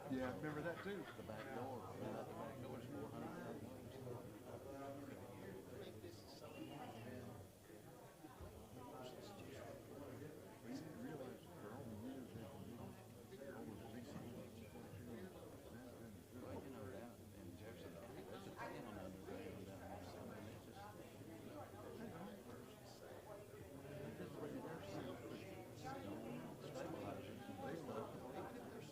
Yeah, remember that too? The back door, right out the back door is 400,000. But you realize for all the years they've been doing it, all those leasing companies, that's been a good Well, old you know, trade. down in Jefferson County, there's a town underground down there. So, I mean, it's just, I know. They just waited there so they could stabilizers and stuff. stabilize it. I'll tell you what, we're expecting to probably get a lot of moving out of it.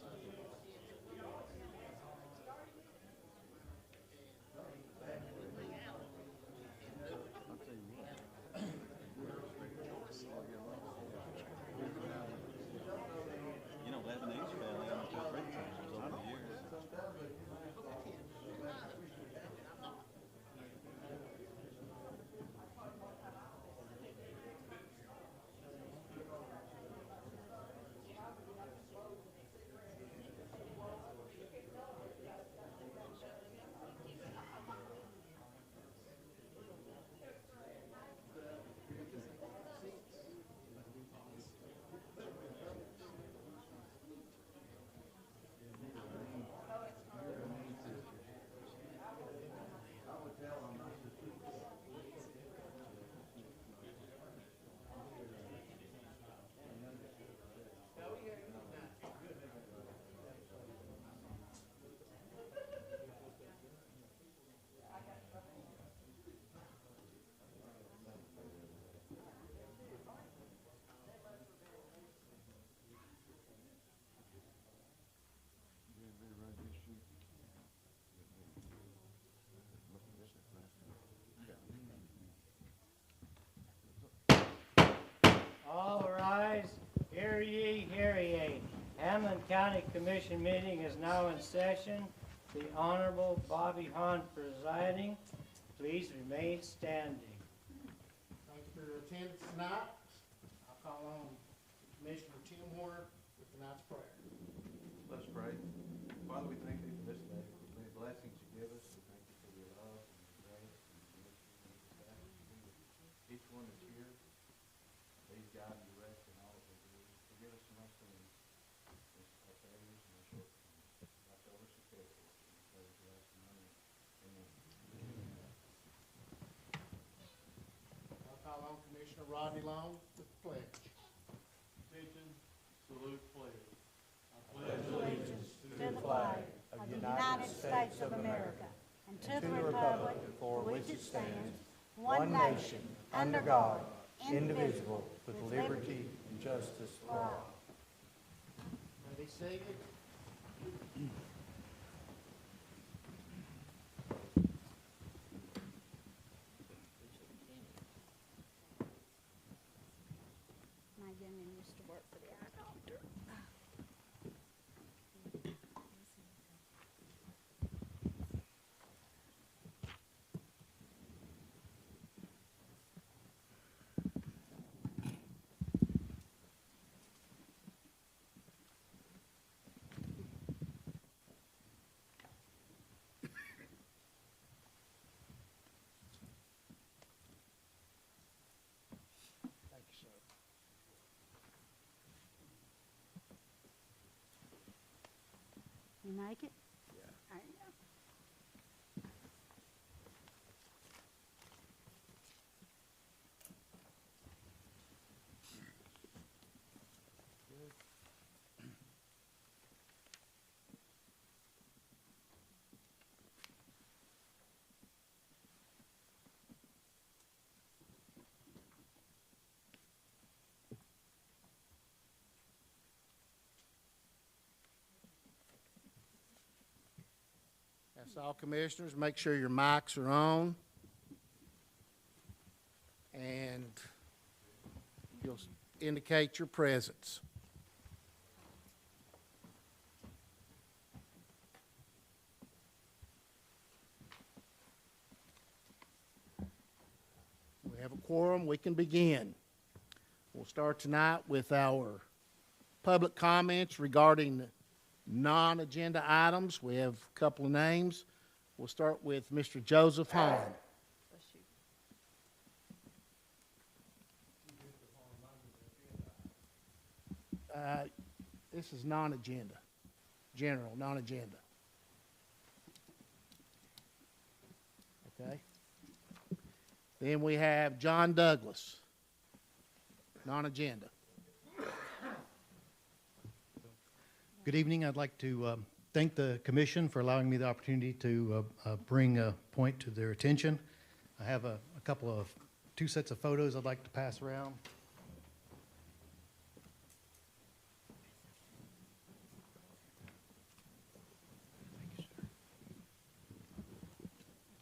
You know, Lebanese family owned two freight trailers I over the know. years. Your main sister. Yeah, they run this sheet. Look at this last one. All rise. Hear ye, hear ye. Hamblen County Commission meeting is now in session. The Honorable Bobby Hahn presiding. Please remain standing. Thank you for your attendance tonight. I'll call on Commissioner Tim Warner with tonight's prayer. Let's pray. Father, we thank you for this day, for the many blessings you give us. We thank you for your love and your grace and your mercy. And we just ask you to be with each one that's here. Lead, guide, and direct in all that we do. Forgive us from our sins, our failures, and our shortcomings. Watch over us and care for us. And pray that you ask in our name. Amen. I'll call on Commissioner Rodney Long with the pledge. Attention, salute, pledge. Allegiance to the flag of the United States of America and to the republic for which it stands, one nation, under God, indivisible, with liberty and justice for all. Be seated. My youngin used to work for the eye doctor. Thank you, sir. You make it? Yeah. There you go. That's all, commissioners. Make sure your mics are on. And you'll indicate your presence. We have a quorum. We can begin. We'll start tonight with our public comments regarding non-agenda items. We have a couple of names. We'll start with Mr. Joseph Hahn. This is non-agenda. general, non-agenda. Okay. Then we have John Douglas, non-agenda. Good evening. I'd like to thank the commission for allowing me the opportunity to bring a point to their attention. I have two sets of photos I'd like to pass around.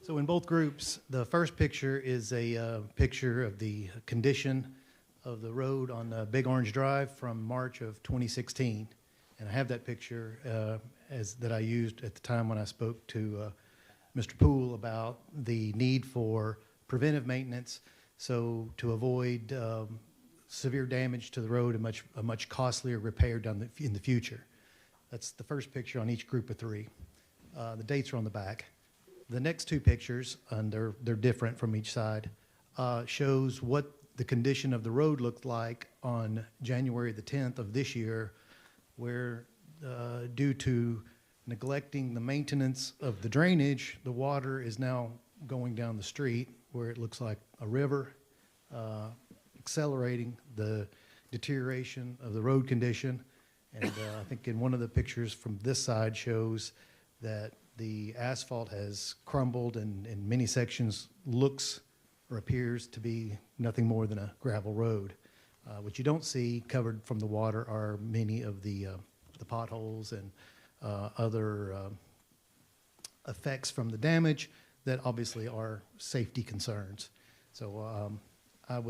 So in both groups, the first picture is a picture of the condition of the road on Big Orange Drive from March of 2016. And I have that picture that I used at the time when I spoke to Mr. Poole about the need for preventive maintenance, so to avoid severe damage to the road and a much costlier repair done in the future. That's the first picture on each group of three. The dates are on the back. The next two pictures, and they're different from each side, shows what the condition of the road looked like on January the 10th of this year, where due to neglecting the maintenance of the drainage, the water is now going down the street where it looks like a river, accelerating the deterioration of the road condition. And I think in one of the pictures from this side shows that the asphalt has crumbled and in many sections looks or appears to be nothing more than a gravel road. What you don't see covered from the water are many of the potholes and other effects from the damage that obviously are safety concerns. So I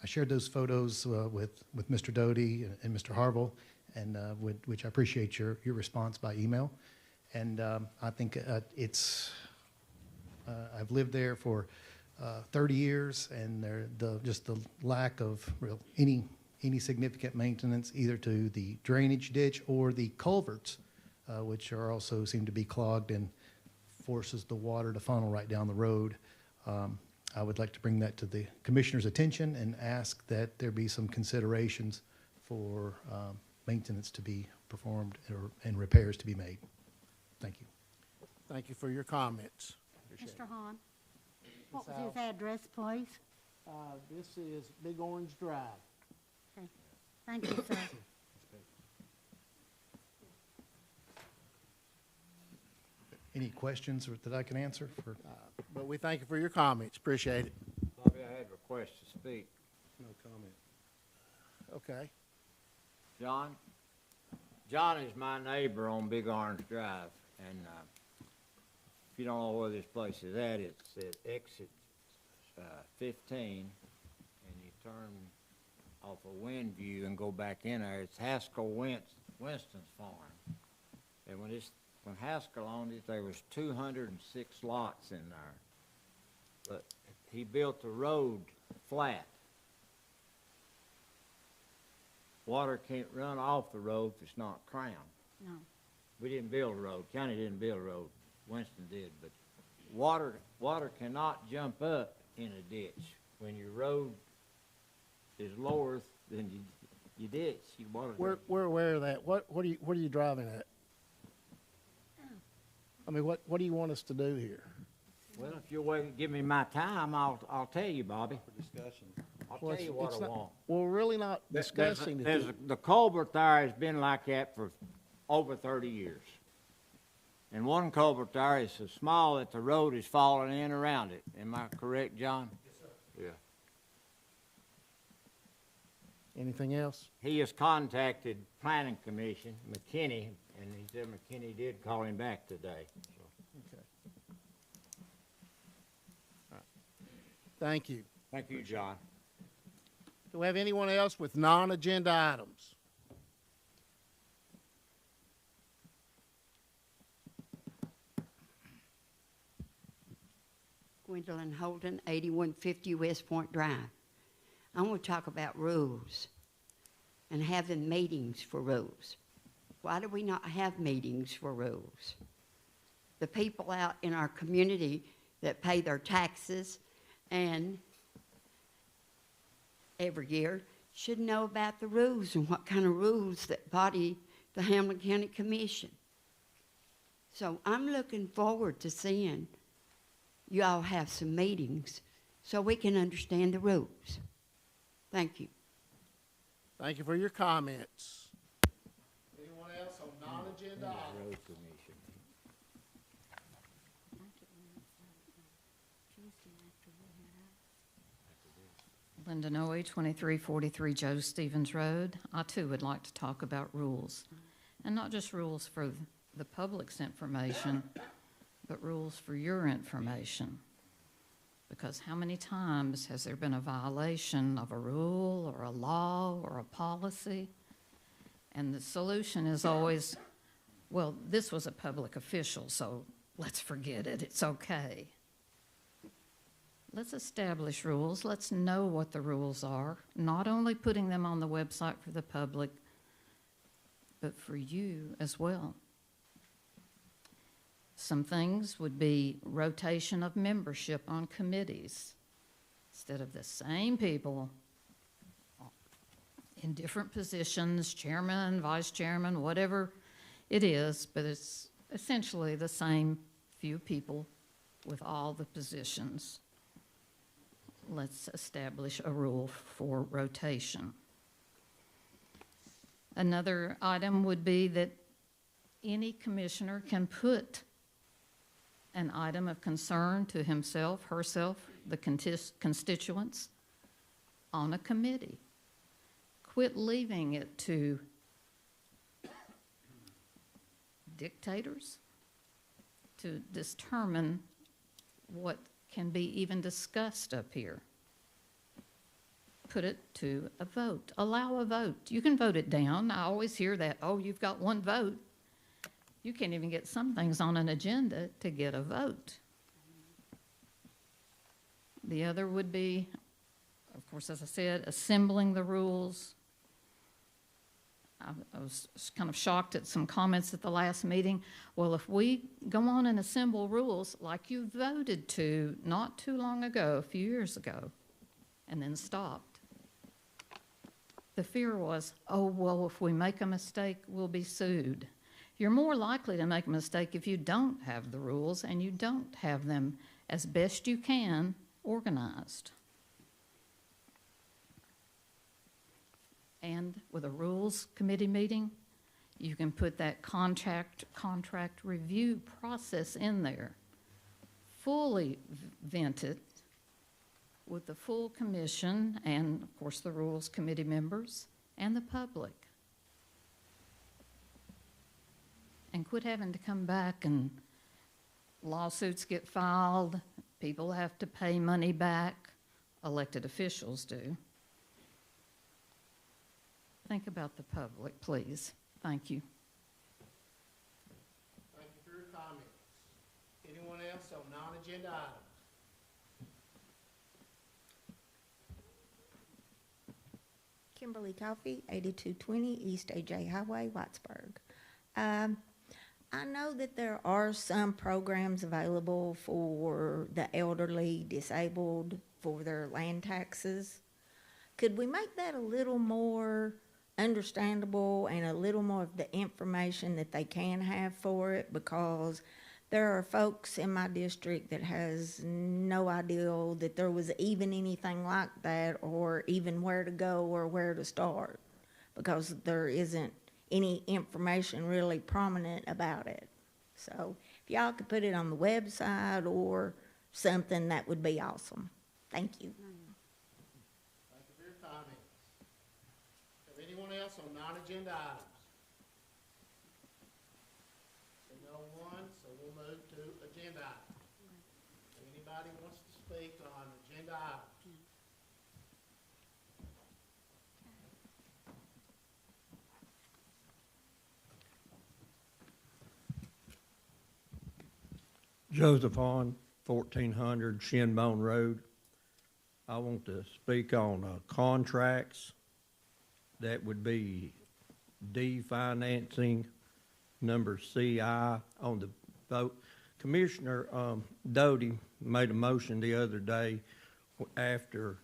shared those photos with Mr. Doty and Mr. Harville, and which I appreciate your response by email. And I think I've lived there for 30 years, and just the lack of any significant maintenance either to the drainage ditch or the culverts, which are also seem to be clogged and forces the water to funnel right down the road. I would like to bring that to the commissioner's attention and ask that there be some considerations for maintenance to be performed and repairs to be made. Thank you. Thank you for your comments. Appreciate Mr. Hahn, what was his address, please? This is Big Orange Drive. Okay. Thank you, sir. Any questions that I can answer? But we thank you for your comments. Appreciate it. Bobby, I had a request to speak. No comment. Okay. John is my neighbor on Big Orange Drive, and if you don't know where this place is at, it's at exit 15, and you turn off of Windview and go back in there. It's Haskell Winston's farm, and when Haskell owned it, there was 206 lots in there, but he built the road flat. Water can't run off the road if it's not crowned. No. We didn't build a road. County didn't build a road. Winston did, but water cannot jump up in a ditch when your road is lower than your ditch. We're aware of that. What are you driving at? I mean, what do you want us to do here? Well, if you'll wait and give me my time, I'll tell you, Bobby. For discussion. I'll Well, tell you what I want. Well, we're really not discussing it. The culvert there has been like that for over 30 years. And one culvert there is so small that the road is falling in around it. Am I correct, John? Yes, sir. Yeah. Anything else? He has contacted Planning Commission, McKinney, and he said McKinney did call him back today. So. Okay. All right. Thank you. Thank you, John. Do we have anyone else with non-agenda items? Gwendolyn Holden, 8150 West Point Drive. I want to talk about rules and having meetings for rules. Why do we not have meetings for rules? The people out in our community that pay their taxes and every year should know about the rules and what kind of rules that body the Hamblen County Commission. So I'm looking forward to seeing you all have some meetings so we can understand the rules. Thank you. Thank you for your comments. Anyone else on non-agenda items? Road commission. Linda Noe, 2343 Joe Stevens Road. I too would like to talk about rules. And not just rules for the public's information, but rules for your information. Because how many times has there been a violation of a rule or a law or a policy? And the solution is always, well, this was a public official, so let's forget it. It's okay. Let's establish rules. Let's know what the rules are, not only putting them on the website for the public, but for you as well. Some things would be rotation of membership on committees. Instead of the same people in different positions, chairman, vice chairman, whatever it is, but it's essentially the same few people with all the positions. Let's establish a rule for rotation. Another item would be that any commissioner can put an item of concern to himself, herself, the constituents on a committee. Quit leaving it to dictators to determine what can be even discussed up here. Put it to a vote. Allow a vote. You can vote it down. I always hear that, oh, you've got one vote. You can't even get some things on an agenda to get a vote. The other would be, of course, as I said, assembling the rules. I was kind of shocked at some comments at the last meeting. Well, if we go on and assemble rules like you voted to not too long ago, a few years ago, and then stopped, the fear was, oh, well, if we make a mistake, we'll be sued. You're more likely to make a mistake if you don't have the rules and you don't have them as best you can organized. And with a rules committee meeting, you can put that contract review process in there, fully vented with the full commission and, of course, the rules committee members and the public. And quit having to come back and lawsuits get filed, people have to pay money back, elected officials do. Think about the public, please. Thank you. Thank you for your comments. Anyone else on non-agenda items? Kimberly Coffey, 8220 East AJ Highway, Whitesburg. I know that there are some programs available for the elderly, disabled, for their land taxes. Could we make that a little more understandable and a little more of the information that they can have for it? Because there are folks in my district that has no idea that there was even anything like that, or even where to go or where to start, because there isn't any information really prominent about it. So if y'all could put it on the website or something, that would be awesome. Thank you. Thank you for your comments. Have anyone else on non-agenda items? See no one, so we'll move to agenda items. Anybody wants to speak on agenda items? Joseph Hahn, 1400 Shinbone Road. I want to speak on contracts. That would be D financing, number CI on the vote. Commissioner Doty made a motion the other day after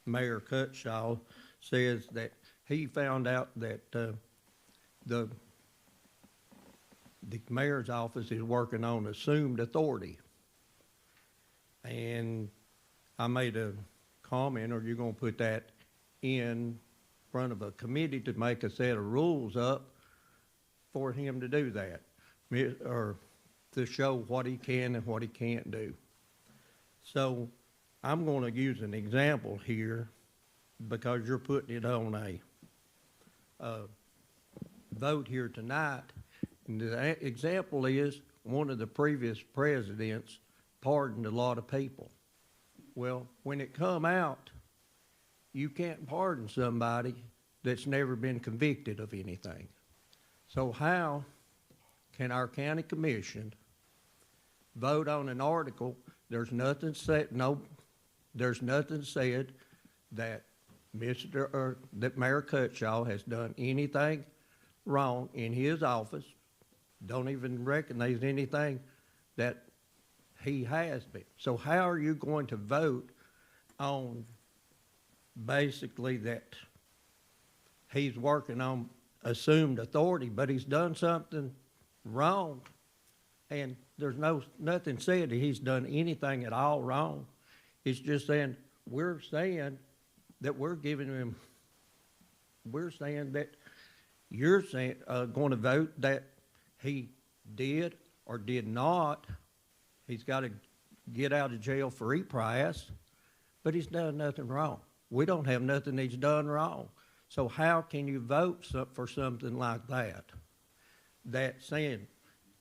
Mayor Cutshaw says that he found out that the mayor's office is working on assumed authority. And I made a comment, are you gonna put that in front of a committee to make a set of rules up for him to do that? Or to show what he can and what he can't do. So I'm gonna use an example here because you're putting it on a vote here tonight. And the example is one of the previous presidents pardoned a lot of people. Well, when it come out, you can't pardon somebody that's never been convicted of anything. So how can our county commission vote on an article? There's nothing said. There's nothing said that that Mayor Cutshaw has done anything wrong in his office. Don't even recognize anything that he has been. So how are you going to vote on basically that he's working on assumed authority, but he's done something wrong, and there's nothing said that he's done anything at all wrong. It's just saying, we're saying that we're giving him, we're saying that you're saying, going to vote that he did or did not. He's got to get out of jail free price, but he's done nothing wrong. We don't have nothing he's done wrong. So how can you vote for something like that? That's saying,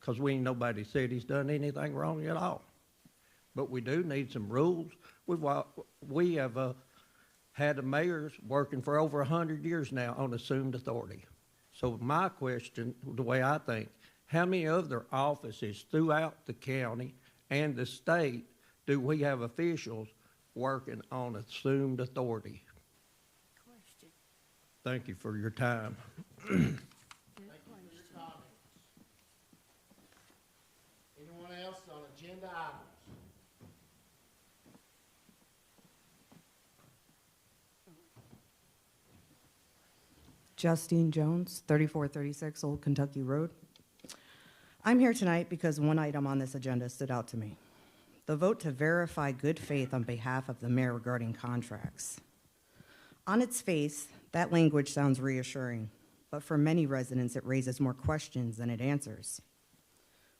because nobody said he's done anything wrong at all. But we do need some rules. We have had the mayors working for over 100 years now on assumed authority. So my question, the way I think, how many other offices throughout the county and the state do we have officials working on assumed authority? Question. Thank you for your time. Thank you for your comments. Anyone else on agenda items? Justine Jones, 3436 Old Kentucky Road. I'm here tonight because one item on this agenda stood out to me. The vote to verify good faith on behalf of the mayor regarding contracts. On its face, that language sounds reassuring, but for many residents, it raises more questions than it answers.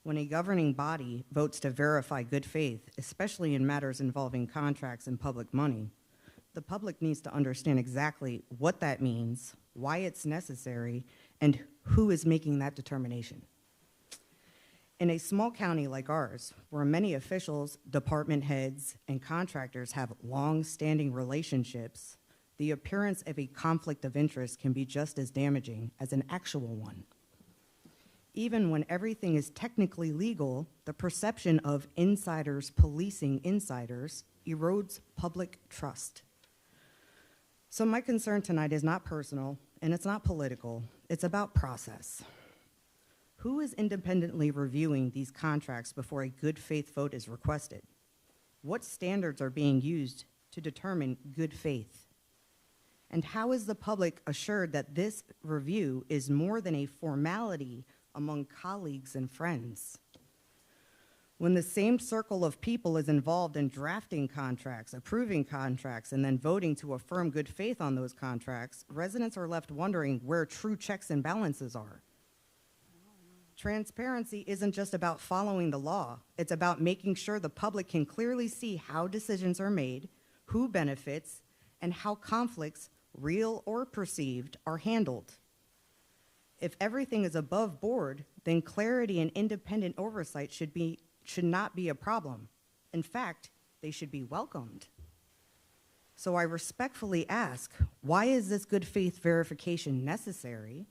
When a governing body votes to verify good faith, especially in matters involving contracts and public money, the public needs to understand exactly what that means, why it's necessary, and who is making that determination. In a small county like ours, where many officials, department heads, and contractors have long-standing relationships, the appearance of a conflict of interest can be just as damaging as an actual one. Even when everything is technically legal, the perception of insiders policing insiders erodes public trust. So my concern tonight is not personal, and it's not political. It's about process. Who is independently reviewing these contracts before a good faith vote is requested? What standards are being used to determine good faith? And how is the public assured that this review is more than a formality among colleagues and friends? When the same circle of people is involved in drafting contracts, approving contracts, and then voting to affirm good faith on those contracts, residents are left wondering where true checks and balances are. Transparency isn't just about following the law. It's about making sure the public can clearly see how decisions are made, who benefits, and how conflicts, real or perceived, are handled. If everything is above board, then clarity and independent oversight should not be a problem. In fact, they should be welcomed. So I respectfully ask, why is this good faith verification necessary?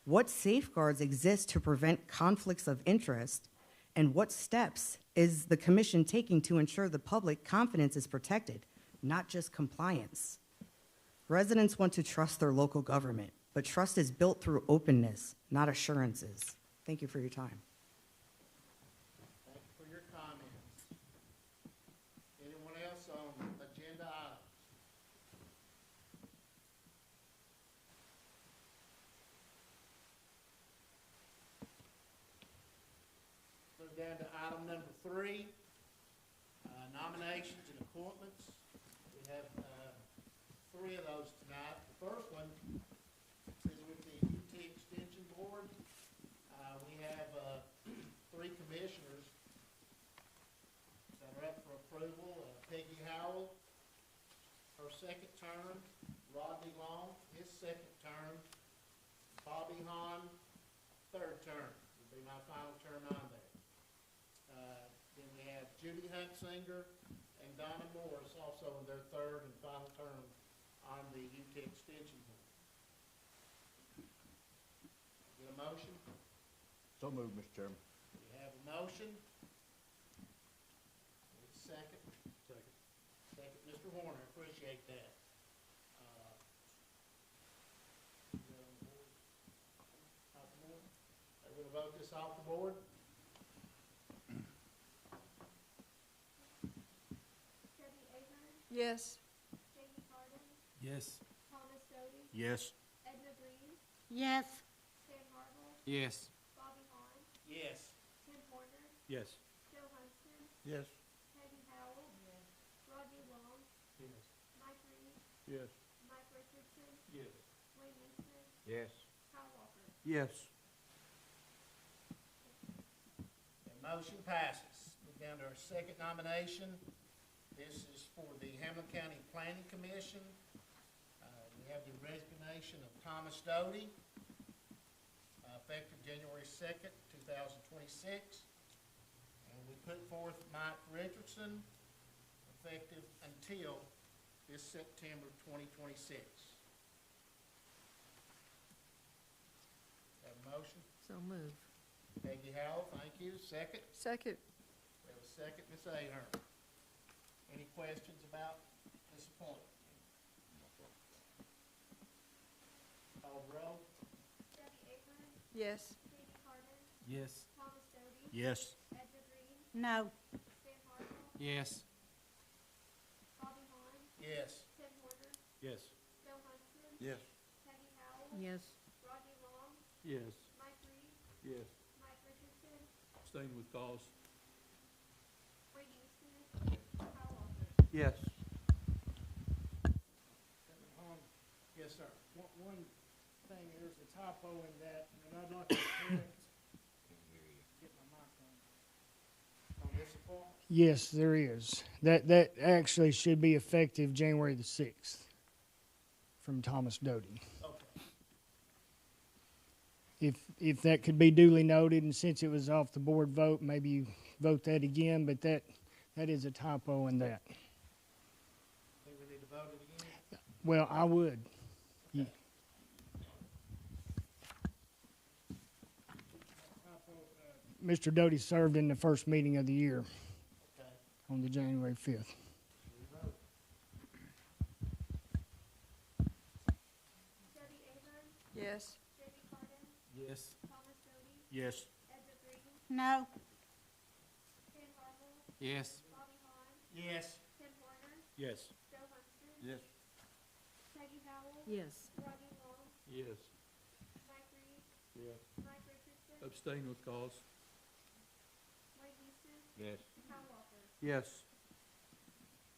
What safeguards exist to prevent conflicts of interest? And what steps is the commission taking to ensure the public confidence is protected, not just compliance? Residents want to trust their local government, but trust is built through openness, not assurances. Thank you for your time. Thank you for your comments. Anyone else on agenda items? We're down to item number 3, nominations and appointments. We have 3 of those tonight. The first one is with the UT Extension Board. We have 3 commissioners that are up for approval. Peggy Howell, her 2nd term. Rodney Long, his 2nd term. Bobby Hahn, 3rd term. Will be my final term on there. Then we have Judy Huntsinger and Donna Morris also in their 3rd and final term on the UT Extension Board. Get a motion? So moved, Mr. Chairman. We have a motion. Need a second? Second. Second, Mr. Horner, appreciate that. Off the board? Are we gonna vote this off the board? Debbie Ahern, Yes. Jamie Carden, Yes. Thomas Doty, Yes. Edna Green, Yes. Sam Harville, Yes. Bobby Hahn, Yes. Tim Horner, Yes. Joe Huntsman, Yes. Peggy Howell, Rodney Long, Yes. Mike Reed, Yes. Mike Richardson, Yes. Wayne Easton, Yes. Kyle Walker. Yes. The motion passes. We're down to our 2nd nomination. This is for the Hamblen County Planning Commission. We have the resignation of Thomas Doty, effective January 2nd, 2026. And we put forth Mike Richardson, effective until this September 2026. Have a motion? So move. Peggy Howell, thank you. Second? Second. We have a second, Ms. Ahern. Any questions about this appointment? Call the roll. Debbie Ahern, Yes. Jamie Carden, Yes. Thomas Doty, Yes. Edna Green, No. Sam Harville, Yes. Bobby Hahn, Yes. Tim Horner, Yes. Joe Huntsman, Yes. Peggy Howell, Yes. Rodney Long, Yes. Mike Reed, Yes. Mike Richardson, Abstain with cause. Wayne Easton, Kyle Walker. Yes. Yes, sir. One thing, there's a typo in that, and I'd like to correct. Get my mic on. On this appointment? Yes, there is. That actually should be effective January the 6th from Thomas Doty. Okay. If that could be duly noted, and since it was off the board vote, maybe you vote that again, but that is a typo in that. Think we need to vote it again? Well, I would. Yeah. Mr. Doty served in the first meeting of the year Okay. on the January 5th. We vote. Debbie Ahern, Yes. Jamie Carden, Yes. Thomas Doty, Yes. Edna Green, No. Sam Harville, Yes. Bobby Hahn, Yes. Tim Horner, Yes. Joe Huntsman, Yes. Peggy Howell, Yes. Rodney Long, Yes. Mike Reed, Yes. Mike Richardson, Abstain with cause. Wayne Easton, Yes. Kyle Walker. Yes.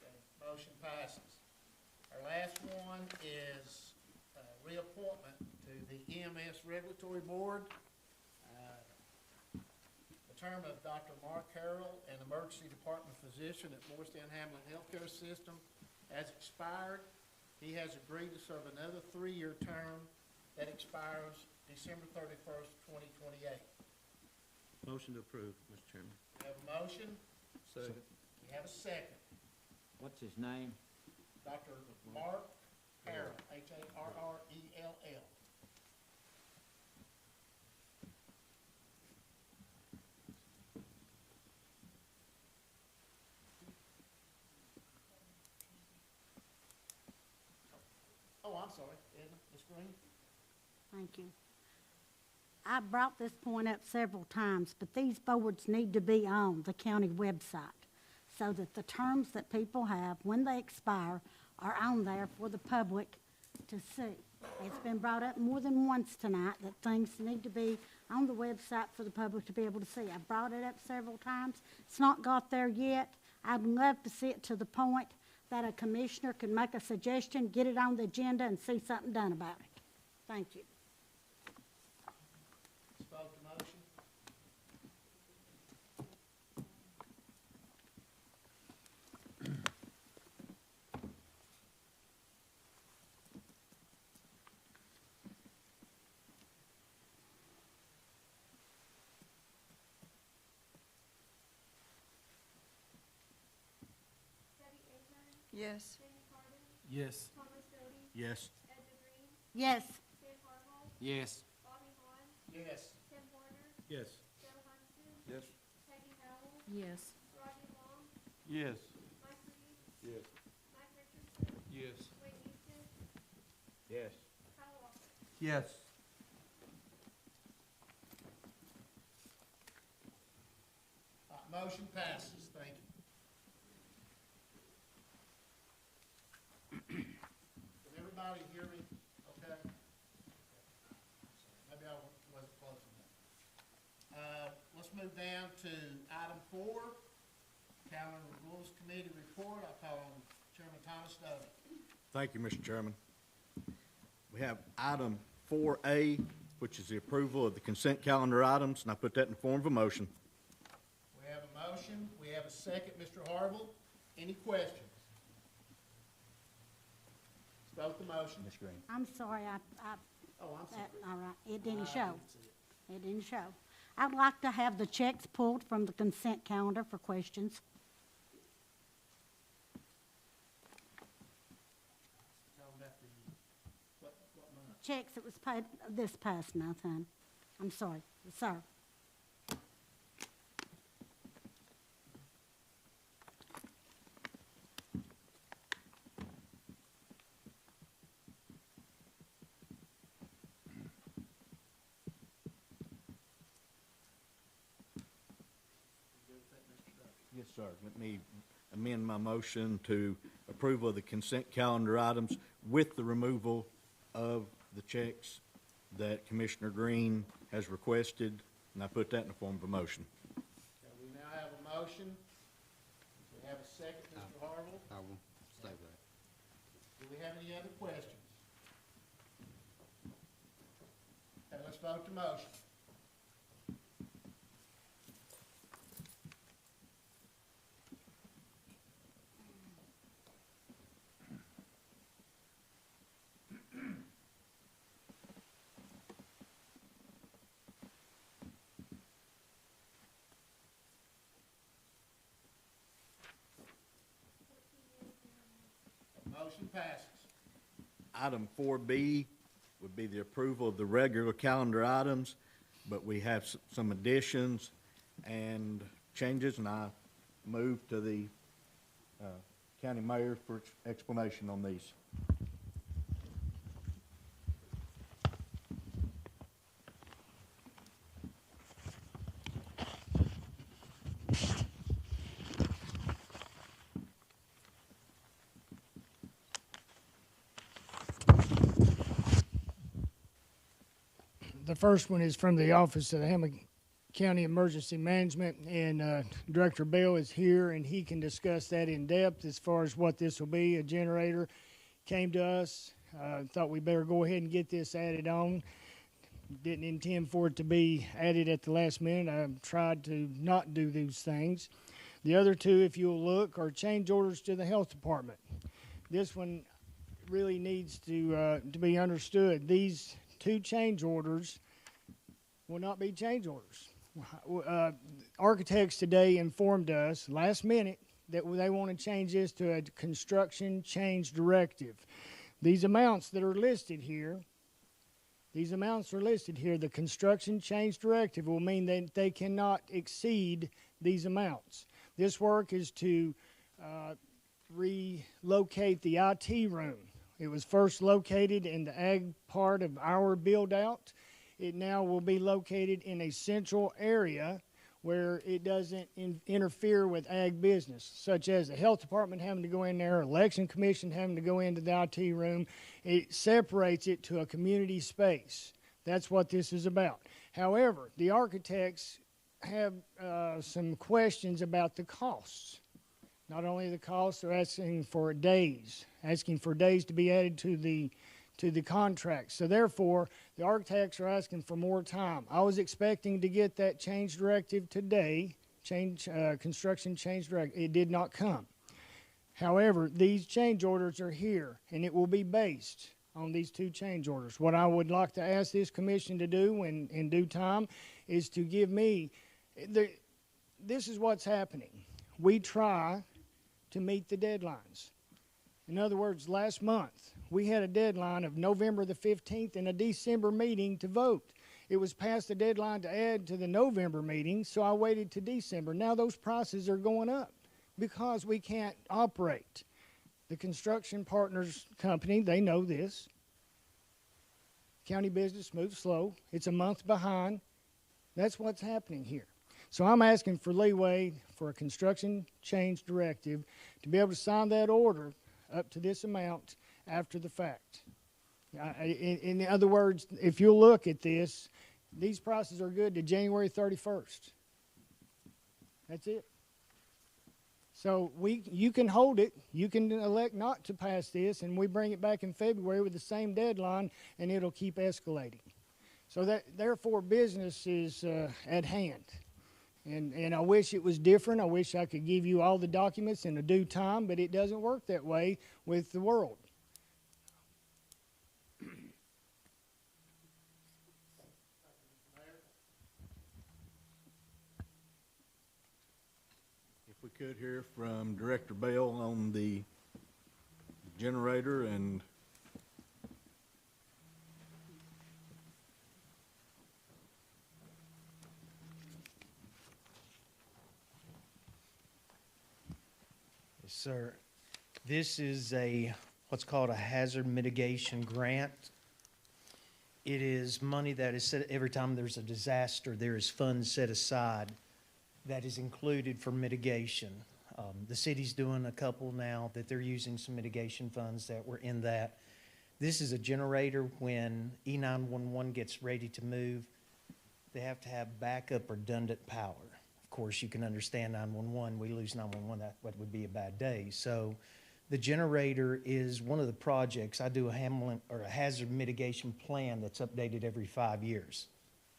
Okay. Motion passes. Our last one is reappointment to the EMS Regulatory Board. The term of Dr. Mark Harrell, an emergency department physician at Morristown Hamblen Healthcare System, has expired. He has agreed to serve another 3-year term that expires December 31st, 2028. Motion to approve, Mr. Chairman. We have a motion. Second. We have a second. What's his name? Dr. Mark Harrell, Harrell. Oh, I'm sorry, Edna, Ms. Green? Thank you. I brought this point up several times, but these boards need to be on the county website so that the terms that people have when they expire are on there for the public to see. It's been brought up more than once tonight that things need to be on the website for the public to be able to see. I've brought it up several times. It's not got there yet. I'd love to see it to the point that a commissioner can make a suggestion, get it on the agenda, and see something done about it. Thank you. Spoke the motion. Yes. Yes. Yes. Yes. Yes. Yes. Yes. Yes. Yes. Yes. Yes. Yes. Yes. Yes. Motion passes. Thank you. Can everybody hear me? Okay? Maybe I wasn't close enough. Let's move down to item 4, Calendar and Rules Committee report. I call on Chairman Thomas Doe. Thank you, Mr. Chairman. We have item 4A, which is the approval of the consent calendar items, and I put that in the form of a motion. We have a motion. We have a second. Mr. Harville, any questions? Vote the motion. Ms. Green. I'm sorry, Oh, I'm sorry. all right, it didn't show. It didn't show. I'd like to have the checks pulled from the consent calendar for questions. Checks that was paid this past month, hon. I'm sorry, sir. Yes, sir. Let me amend my motion to approval of the consent calendar items with the removal of the checks that Commissioner Green has requested, and I put that in the form of a motion. Okay, we now have a motion. We have a second, Mr. Harville. I will stay with that. Do we have any other questions? Okay, let's vote the motion. Motion passes. Item 4B would be the approval of the regular calendar items, but we have some additions and changes, and I move to the county mayor for explanation on these. The first one is from the Office of the Hamblen County Emergency Management, and Director Bell is here, and he can discuss that in depth as far as what this will be. A generator came to us, thought we better go ahead and get this added on. Didn't intend for it to be added at the last minute. I tried to not do these things. The other two, if you'll look, are change orders to the health department. This one really needs to be understood. These two change orders will not be change orders. Architects today informed us last minute that they want to change this to a construction change directive. These amounts that are listed here, the construction change directive will mean that they cannot exceed these amounts. This work is to relocate the IT room. It was first located in the ag part of our build-out. It now will be located in a central area where it doesn't interfere with ag business, such as the health department having to go in there, election commission having to go into the IT room. It separates it to a community space. That's what this is about. However, the architects have some questions about the costs. Not only the costs, they're asking for days to be added to the contract. So therefore, the architects are asking for more time. I was expecting to get that change directive today, construction change directive. It did not come. However, these change orders are here, and it will be based on these two change orders. What I would like to ask this commission to do in due time is to give me, this is what's happening. We try to meet the deadlines. In other words, last month, we had a deadline of November the 15th and a December meeting to vote. It was past the deadline to add to the November meeting, so I waited to December. Now those prices are going up because we can't operate. The construction partners company, they know this. County business moves slow. It's a month behind. That's what's happening here. So I'm asking for leeway for a construction change directive to be able to sign that order up to this amount after the fact. In other words, if you look at this, these prices are good to January 31st. That's it. So you can hold it. You can elect not to pass this, and we bring it back in February with the same deadline, and it'll keep escalating. So therefore, business is at hand. And I wish it was different. I wish I could give you all the documents in a due time, but it doesn't work that way with the world. If we could hear from Director Bell on the generator and Yes, sir. This is what's called a hazard mitigation grant. It is money that is set every time there's a disaster. There is funds set aside that is included for mitigation. The city's doing a couple now that they're using some mitigation funds that were in that. This is a generator when E911 gets ready to move. They have to have backup redundant power. Of course, you can understand 911. We lose 911, that would be a bad day. So the generator is one of the projects. I do a hazard mitigation plan that's updated every 5 years.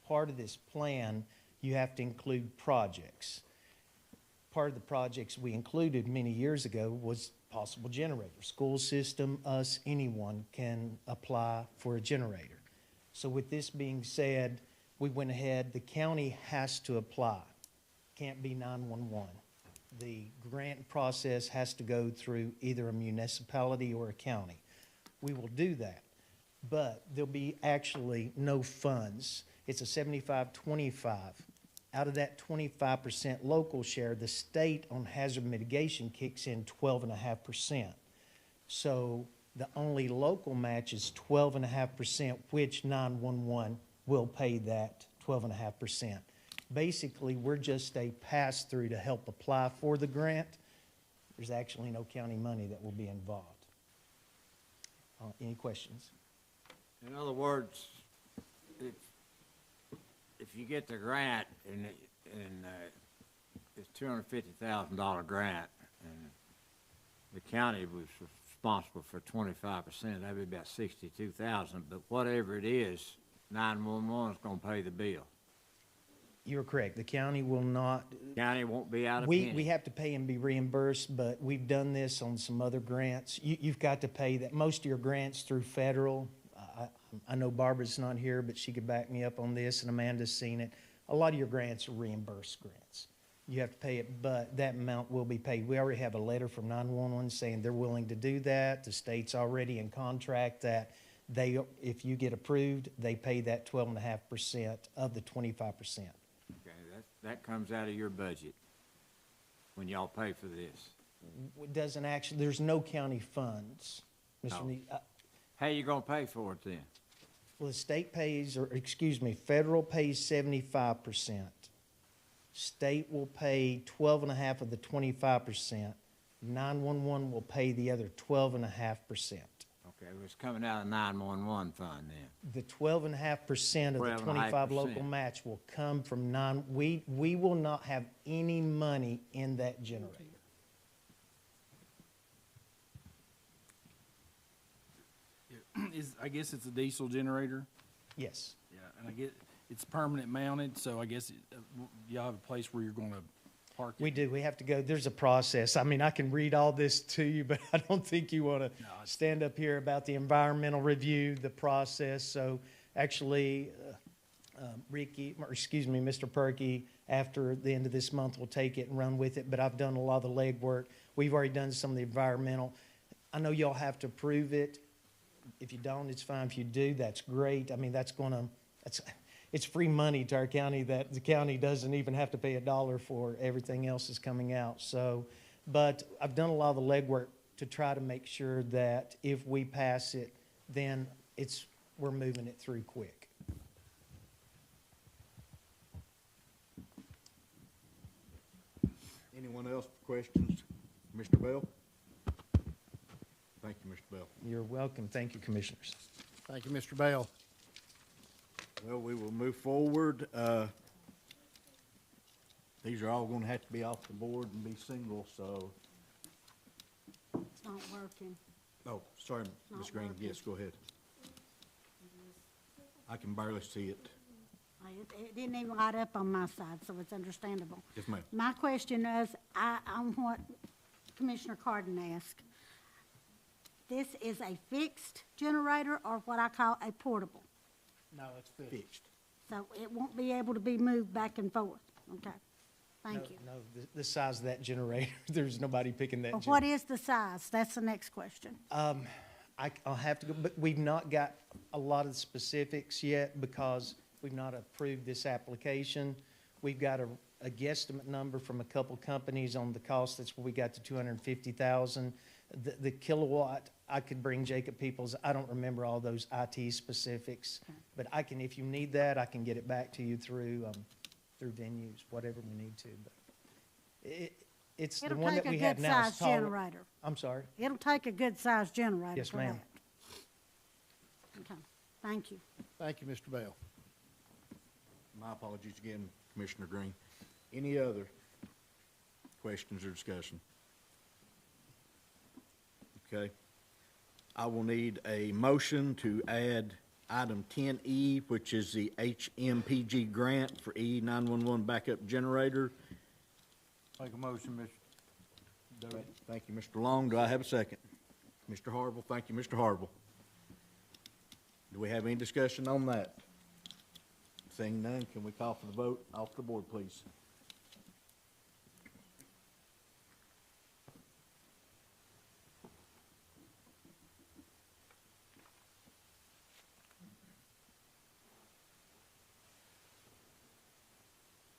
Part of this plan, you have to include projects. Part of the projects we included many years ago was possible generator. School system, us, anyone can apply for a generator. So with this being said, we went ahead, the county has to apply. Can't be 911. The grant process has to go through either a municipality or a county. We will do that, but there'll be actually no funds. It's a 75-25. Out of that 25% local share, the state on hazard mitigation kicks in 12.5%. So the only local match is 12.5%, which 911 will pay that 12.5%. Basically, we're just a pass-through to help apply for the grant. There's actually no county money that will be involved. Any questions? In other words, if you get the grant and it's $250,000 grant, and the county was responsible for 25%, that'd be about $62,000. But whatever it is, 911 is going to pay the bill. You're correct. The county will not. County won't be out of We have to pay and be reimbursed, but we've done this on some other grants. You've got to pay that. Most of your grants through federal. I know Barbara's not here, but she could back me up on this, and Amanda's seen it. A lot of your grants are reimbursed grants. You have to pay it, but that amount will be paid. We already have a letter from 911 saying they're willing to do that. The state's already in contract that if you get approved, they pay that 12.5% of the 25%. That comes out of your budget when y'all pay for this. It doesn't actually, there's no county funds, Mr. No. Nee. How you gonna pay for it then? Well, the state pays, federal pays 75%. State will pay 12.5 of the 25%. 911 will pay the other 12.5%. Okay, it was coming out of 911 fund then. The 12.5% of the 25 local 12.5%. match will come from we will not have any money in that generator. I guess it's a diesel generator. Yes. Yeah, and I get, it's permanent mounted, so I guess y'all have a place where you're gonna park it. We do. We have to go. There's a process. I mean, I can read all this to you, but I don't think you want to stand up here about the environmental review, the process. So actually, Mr. Perky, after the end of this month, will take it and run with it. But I've done a lot of the legwork. We've already done some of the environmental. I know y'all have to approve it. If you don't, it's fine. If you do, that's great. I mean, it's free money to our county that the county doesn't even have to pay $1 for. Everything else is coming out. So, but I've done a lot of the legwork to try to make sure that if we pass it, then we're moving it through quick. Anyone else for questions? Mr. Bell? Thank you, Mr. Bell. You're welcome. Thank you, Commissioners. Thank you, Mr. Bell. Well, we will move forward. These are all going to have to be off the board and be single, so. It's not working. Oh, sorry, Ms. Green. Yes, go ahead. I can barely see it. It didn't even light up on my side, so it's understandable. Yes, ma'am. My question is, on what Commissioner Carden asked, this is a fixed generator or what I call a portable? No, it's Fixed. So it won't be able to be moved back and forth? Okay, thank you. No, the size of that generator, there's nobody picking that. Well, what is the size? That's the next question. I'll have to go, but we've not got a lot of the specifics yet because we've not approved this application. We've got a guesstimate number from a couple companies on the cost. That's where we got to 250,000. The kilowatt, I could bring Jacob Peoples. I don't remember all those IT specifics, but I can, if you need that, I can get it back to you through venues, whatever we need to. But it's the one that we have now. It'll take a good-sized generator. I'm sorry? It'll take a good-sized generator. Yes, for ma'am. that. Okay, thank you. Thank you, Mr. Bell. My apologies again, Commissioner Green. Any other questions or discussion? Okay. I will need a motion to add item 10E, which is the HMPG grant for E911 backup generator. Make a motion, Mr. Doty. Thank you, Mr. Long. Do I have a second? Mr. Harville, thank you, Mr. Harville. Do we have any discussion on that? Seeing none, can we call for the vote? Off the board, please.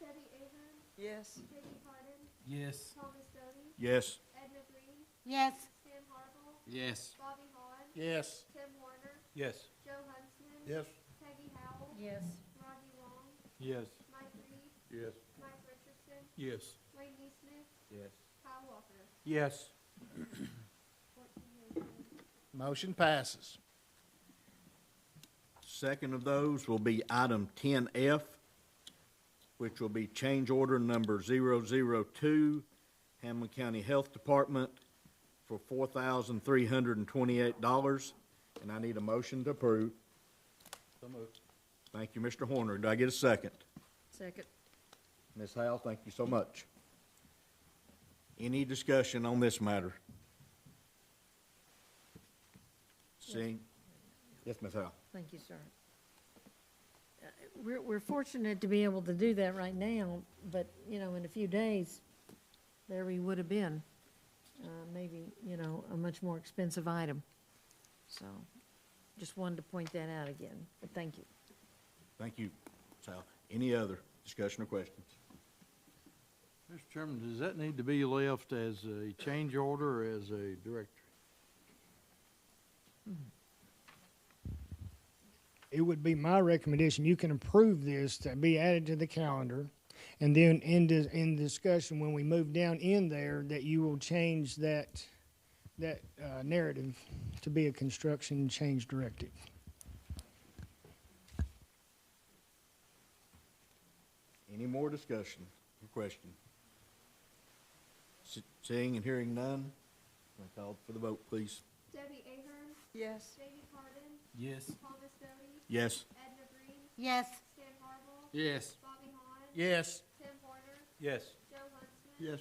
Debbie Avon, Yes. Peggy Harden, Yes. Thomas Doty, Yes. Edna Green, Yes, Sam Harville, Yes. Bobby Hahn, Yes. Tim Warner, Yes. Joe Huntsman. Yes. Peggy Howell. Yes. Rodney Long, Yes. Mike Reed, Yes. Mike Richardson, Yes. Wayne Neesmith, Yes. Kyle Walker. Yes. 14 yeas. Motion passes. Second of those will be item 10F, which will be change order number 002, Hamblen County Health Department for $4,328, and I need a motion to approve. So moved. Thank you, Mr. Horner. Do I get a second? Second. Ms. Howell, thank you so much. Any discussion on this matter? Seeing? Yes, Ms. Howell. Thank you, sir. We're fortunate to be able to do that right now, but, you know, in a few days, there we would have been, maybe, you know, a much more expensive item. So, just wanted to point that out again, but thank you. Thank you, Ms. Howell. Any other discussion or questions? Mr. Chairman, does that need to be left as a change order or as a directory? It would be my recommendation, you can approve this to be added to the calendar. And then in discussion, when we move down in there, that you will change that narrative to be a construction change directive. Any more discussion or question? Seeing and hearing none, I call for the vote, please. Debbie Ahern, Yes. Jamie Carden, Yes. Thomas Doty, Yes. Edna Green, Yes. Stan Harble, Yes. Bobby Hahn, Yes. Tim Horner, Yes. Joe Huntsman, Yes.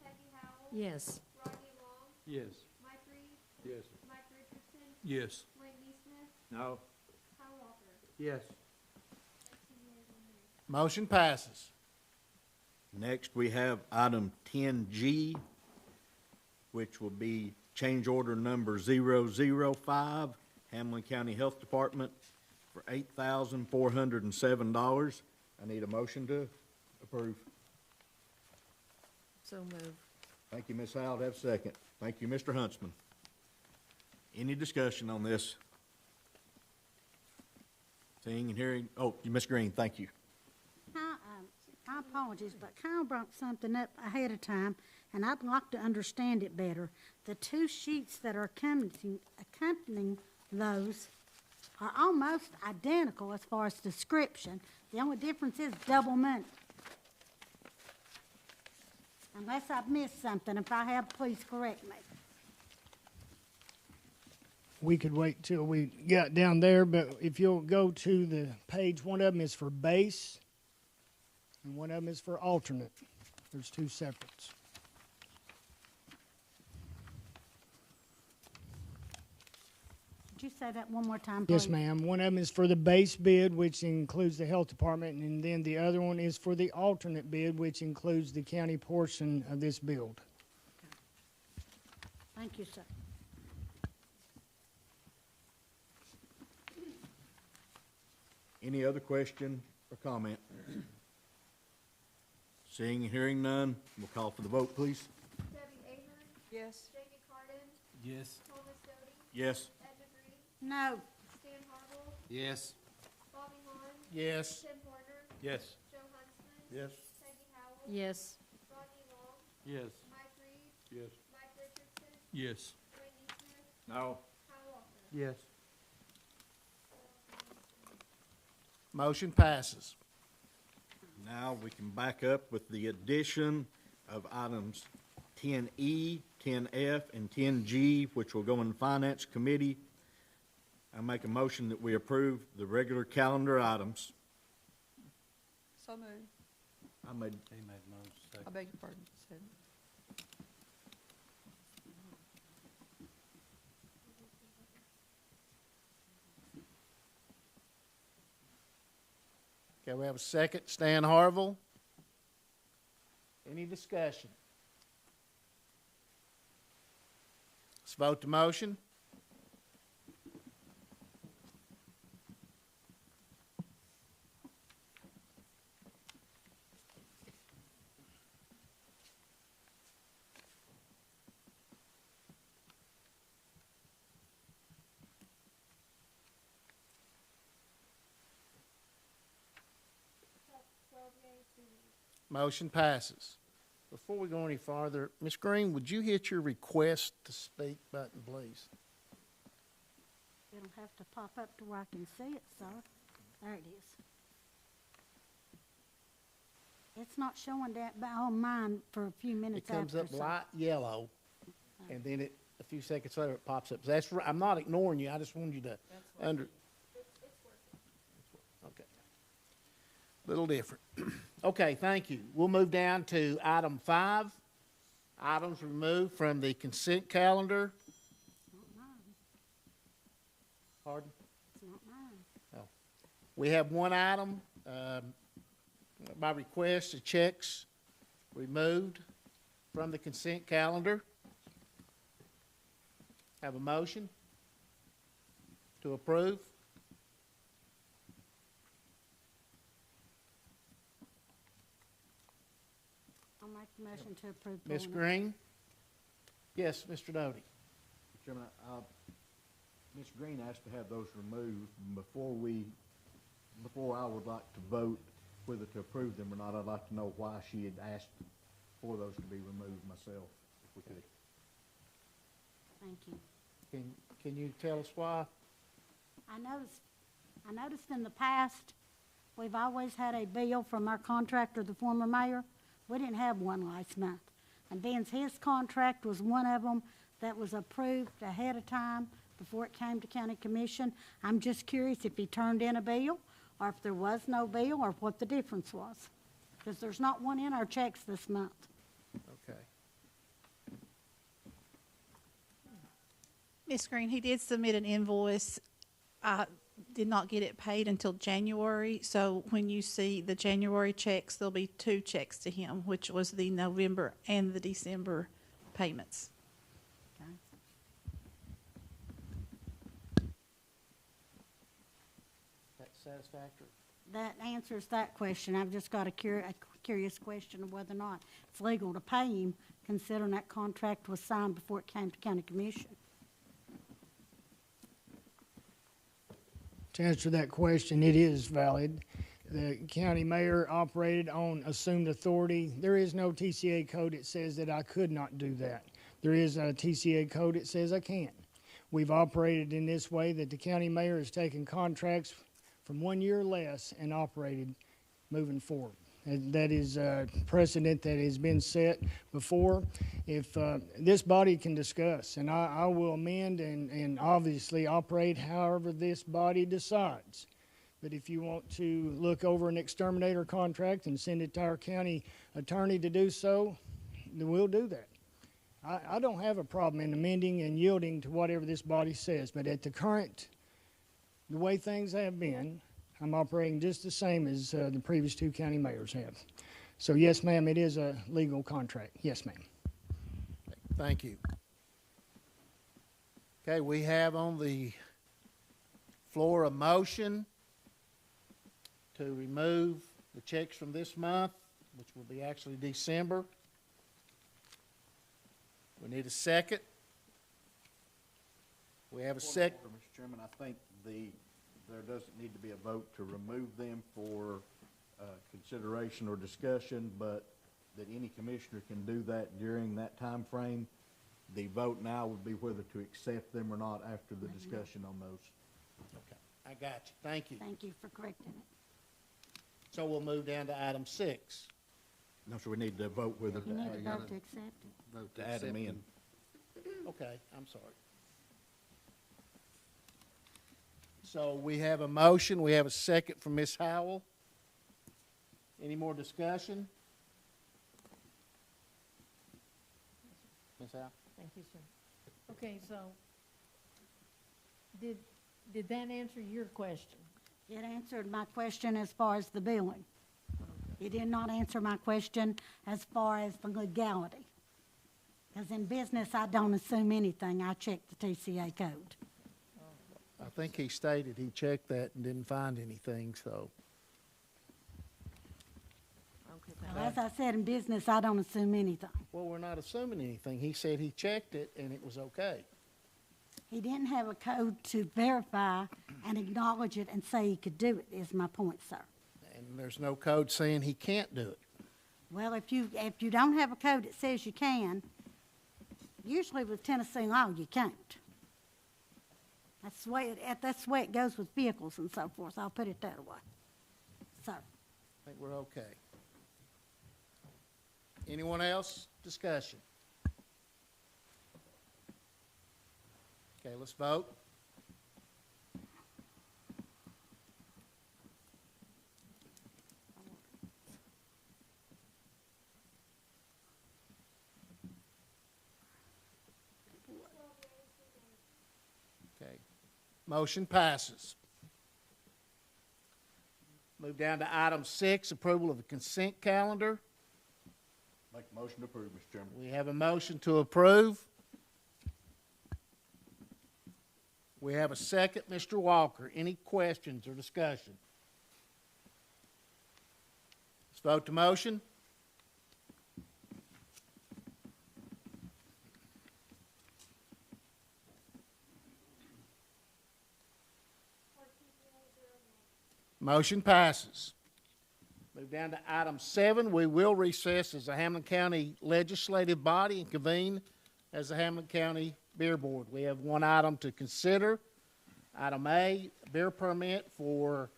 Peggy Howell, Yes. Rodney Long, Yes. Mike Reed, Yes. Mike Richardson, Yes. Wayne Neesmith, No. Kyle Walker. Yes. 18 yeas, 1 nay. Motion passes. Next, we have item 10G, which will be change order number 005, Hamblen County Health Department for $8,407. I need a motion to approve. So move. Thank you, Ms. Howard. Have a second. Thank you, Mr. Huntsman. Any discussion on this? Seeing and hearing, Ms. Green, thank you. My apologies, but Kyle brought something up ahead of time, and I'd like to understand it better. The two sheets that are accompanying those are almost identical as far as description. The only difference is double money. Unless I've missed something. If I have, please correct me. We could wait till we got down there, but if you'll go to the page, one of them is for base, and one of them is for alternate. There's two separates. Could you say that one more time, please? Yes, ma'am. One of them is for the base bid, which includes the health department, and then the other one is for the alternate bid, which includes the county portion of this build. Thank you, sir. Any other question or comment? Seeing and hearing none, we'll call for the vote, please. Debbie Ahern, Yes. Jamie Carden, Yes. Thomas Doty, Yes. Edna Green, No. Stan Harble, Yes. Bobby Hahn, Yes. Tim Horner, Yes. Joe Huntsman, Yes. Peggy Howell, Yes. Rodney Long, Yes. Mike Reed, Yes. Mike Richardson, Yes. Wayne Neesmith, No. Kyle Walker. Yes. Motion passes. Now we can back up with the addition of items 10E, 10F, and 10G, which will go in the Finance Committee. I make a motion that we approve the regular calendar items. So moved. I made, I beg your pardon. Said. Okay, we have a second. Stan Harville. Any discussion? Let's vote the motion. Motion passes. Before we go any farther, Ms. Green, would you hit your request to speak button, please? It'll have to pop up to where I can see it, sir. There it is. It's not showing that on mine for a few It minutes comes after, up sir. light yellow, and then a few seconds later, it pops up. That's, I'm not ignoring you, I just wanted you to under. Okay. Little different. Okay, thank you. We'll move down to item 5. Items removed from the consent calendar. Not mine. Pardon? It's not mine. We have one item, by request, the checks removed from the consent calendar. Have a motion to approve. I'll make the motion to approve. Ms. pulling it. Green? Yes, Mr. Doty. Chairman, Ms. Green asked to have those removed before I would like to vote whether to approve them or not. I'd like to know why she had asked for those to be removed myself, if we could. Thank you. Can you tell us why? I noticed in the past, we've always had a bill from our contractor, the former mayor. We didn't have one last month. And Ben's, his contract was one of them that was approved ahead of time before it came to county commission. I'm just curious if he turned in a bill, or if there was no bill, or what the difference was. Because there's not one in our checks this month. Okay. Ms. Green, he did submit an invoice. I did not get it paid until January, so when you see the January checks, there'll be 2 checks to him, which was the November and the December payments. Okay. That's satisfactory? That answers that question. I've just got a curious question of whether or not it's legal to pay him, considering that contract was signed before it came to county commission. To answer that question, it is valid. The county mayor operated on assumed authority. There is no TCA code that says that I could not do that. There is a TCA code that says I can. We've operated in this way, that the county mayor has taken contracts from 1 year or less and operated moving forward. And that is a precedent that has been set before. If this body can discuss, and I will amend and obviously operate however this body decides. But if you want to look over an exterminator contract and send it to our county attorney to do so, then we'll do that. I don't have a problem in amending and yielding to whatever this body says, but at the way things have been, I'm operating just the same as the previous 2 county mayors have. So yes, ma'am, it is a legal contract. Yes, ma'am. Thank you. Okay, we have on the floor a motion to remove the checks from this month, which will be actually December. We need a second. We have a second. Mr. Chairman, I think there doesn't need to be a vote to remove them for consideration or discussion, but that any commissioner can do that during that time frame. The vote now would be whether to accept them or not after the discussion on those. Okay, I got you. Thank you. Thank you for correcting it. So we'll move down to item 6. No, so we need to vote whether You need to vote to accept it. vote to add them in. Okay, I'm sorry. So we have a motion, we have a second from Ms. Howell. Any more discussion? Ms. Howell? Thank you, sir. Okay, so, did that answer your question? It answered my question as far as the billing. It did not answer my question as far as the legality. Because in business, I don't assume anything. I check the TCA code. I think he stated he checked that and didn't find anything, so. Okay, Well, as I said, in business, I don't assume anything. Well, we're not assuming anything. He said he checked it and it was okay. He didn't have a code to verify and acknowledge it and say he could do it, is my point, sir. And there's no code saying he can't do it. Well, if you don't have a code that says you can, usually with Tennessee law, you can't. That's the way it goes with vehicles and so forth. I'll put it that way. So, I think we're okay. Anyone else? Discussion. Okay, let's vote. Okay. Motion passes. Move down to item 6, approval of the consent calendar. Make a motion to approve, Mr. Chairman. We have a motion to approve. We have a second, Mr. Walker. Any questions or discussion? Let's vote the motion. Motion passes. Move down to item 7. We will recess as the Hamblen County Legislative Body and convene as the Hamblen County Beer Board. We have one item to consider. Item A, beer permit for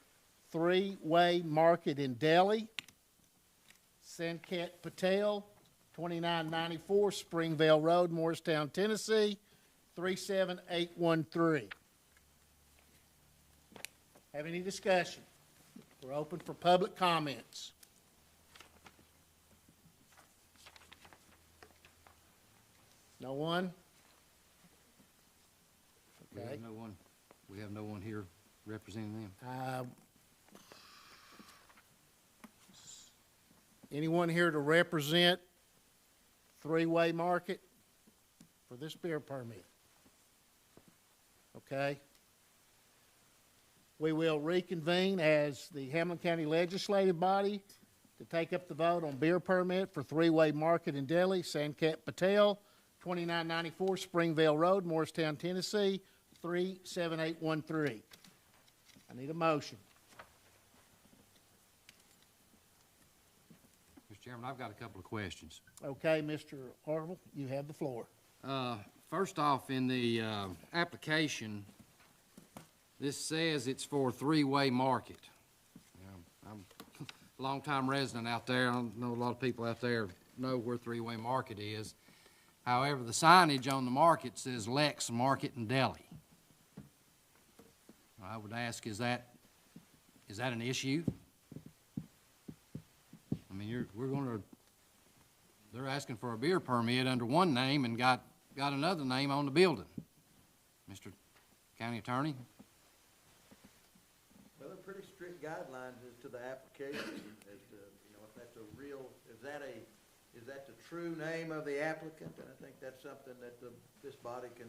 Three-Way Market in Delhi. Sanket Patel, 2994 Springvale Road, Morristown, Tennessee, 37813. Have any discussion? We're open for public comments. No one? Okay. We have no one here representing them. Anyone here to represent Three-Way Market for this beer permit? Okay. We will reconvene as the Hamblen County Legislative Body to take up the vote on beer permit for Three-Way Market in Delhi, Sanket Patel, 2994 Springvale Road, Morristown, Tennessee, 37813. I need a motion. Mr. Chairman, I've got a couple of questions. Okay, Mr. Harville, you have the floor. First off, in the application, this says it's for Three-Way Market. I'm a longtime resident out there. I know a lot of people out there know where Three-Way Market is. However, the signage on the market says Lex Market in Delhi. I would ask, is that an issue? I mean, they're asking for a beer permit under one name and got another name on the building. Mr. County Attorney? Well, they're pretty strict guidelines as to the application, as to, if that's a real, is that the true name of the applicant? And I think that's something that this body can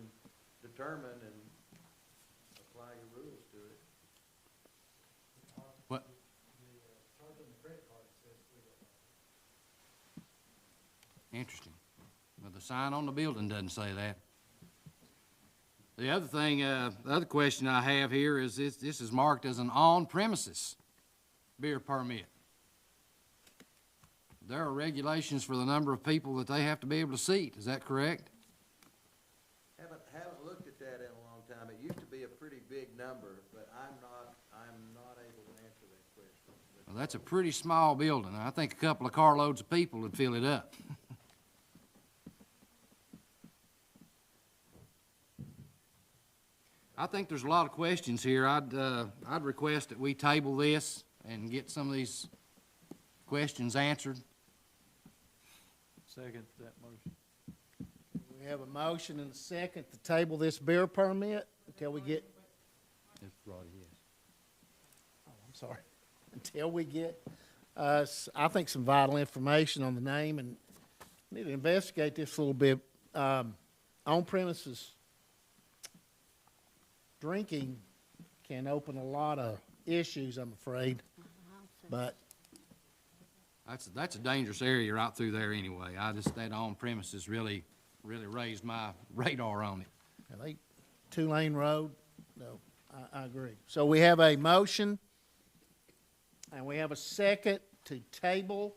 determine and apply your rules to it. What? Interesting. Well, the sign on the building doesn't say that. The other thing, the other question I have here is this is marked as an on-premises beer permit. There are regulations for the number of people that they have to be able to seat. Is that correct? Haven't looked at that in a long time. It used to be a pretty big number, but I'm not able to answer that question. Well, that's a pretty small building. I think a couple of carloads of people would fill it up. I think there's a lot of questions here. I'd request that we table this and get some of these questions answered. Second that motion. We have a motion and a second to table this beer permit until we get, Oh, I'm sorry, until we get, I think some vital information on the name, and we need to investigate this a little bit. On-premises drinking can open a lot of issues, I'm afraid, but That's a dangerous area right through there anyway. That on-premises really raised my radar on it. Two-lane road, no, I agree. So we have a motion, and we have a second to table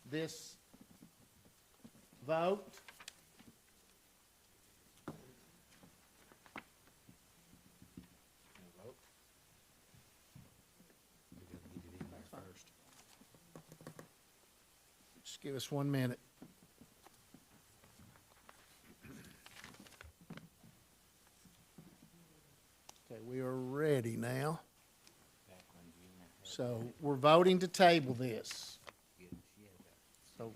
this vote. Just give us 1 minute. Okay, we are ready now. So we're voting to table this. So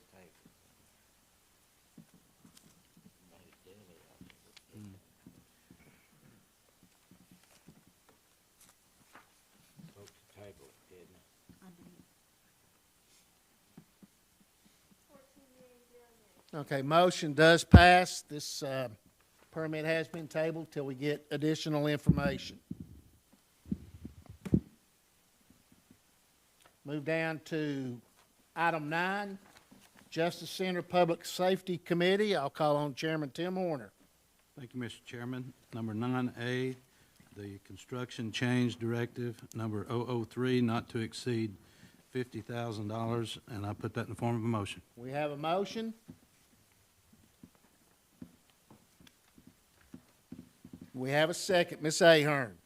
okay, motion does pass. This permit has been tabled till we get additional information. Move down to item 9, Justice Center Public Safety Committee. I'll call on Chairman Tim Horner. Thank you, Mr. Chairman. Number 9A, the Construction Change Directive, number 003, not to exceed $50,000, and I put that in the form of a motion. We have a motion. We have a second. Ms. Ahern,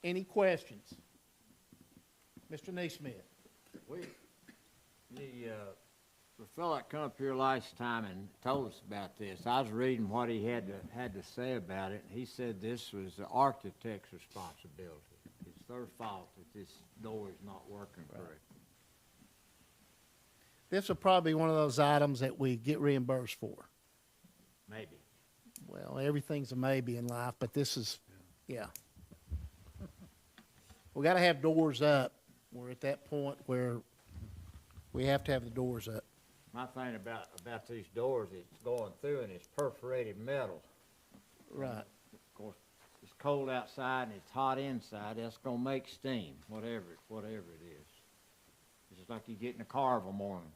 any questions? Mr. Neesmith? The fellow that come up here last time and told us about this, I was reading what he had to say about it. He said this was the architect's responsibility. It's their fault that this door is not working correctly. This will probably be one of those items that we get reimbursed for. Maybe. Well, everything's a maybe in life, but this is, yeah. We gotta have doors up. We're at that point where we have to have the doors up. My thing about these doors, it's going through and it's perforated metal. Right. Of course, it's cold outside and it's hot inside. That's gonna make steam, whatever it is. It's just like you get in a car of a morning.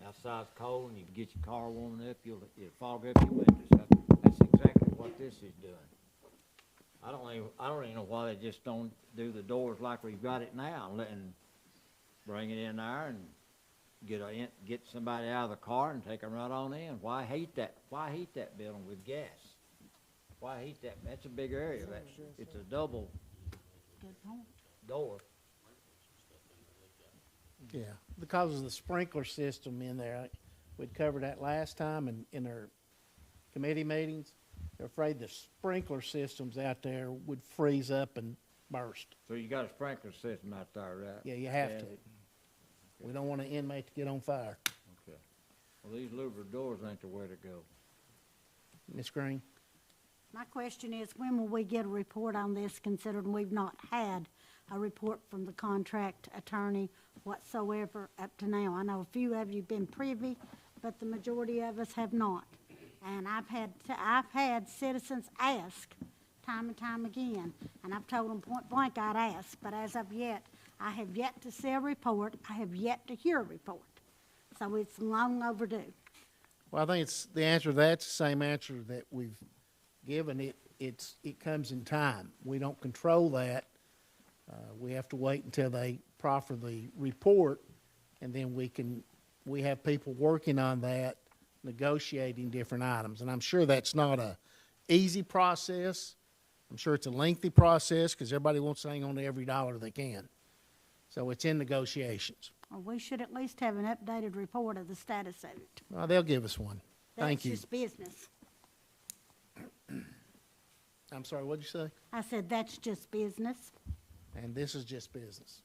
Outside's cold and you get your car warming up, you'll fog up your windows. That's exactly what this is doing. I don't even know why they just don't do the doors like we've got it now and bring it in there and get somebody out of the car and take them right on in. Why heat that building with gas? Why heat that? That's a big area. It's a double door. Yeah, because of the sprinkler system in there. We'd covered that last time in our committee meetings. They're afraid the sprinkler systems out there would freeze up and burst. So you got a sprinkler system out there, right? Yeah, you have to. We don't want an inmate to get on fire. Okay. Well, these louvered doors ain't the way to go. Ms. Green? My question is, when will we get a report on this, considering we've not had a report from the contract attorney whatsoever up to now? I know a few of you have been privy, but the majority of us have not. And I've had citizens ask time and time again, and I've told them point blank I'd ask, but as of yet, I have yet to see a report. I have yet to hear a report. So it's long overdue. Well, I think it's the answer to that's the same answer that we've given. It comes in time. We don't control that. We have to wait until they properly report, and then we have people working on that, negotiating different items. And I'm sure that's not a easy process. I'm sure it's a lengthy process because everybody wants to hang on to every dollar they can. So it's in negotiations. Well, we should at least have an updated report of the status of it. Well, they'll give us one. Thank you. That's just business. I'm sorry, what'd you say? I said that's just business. And this is just business.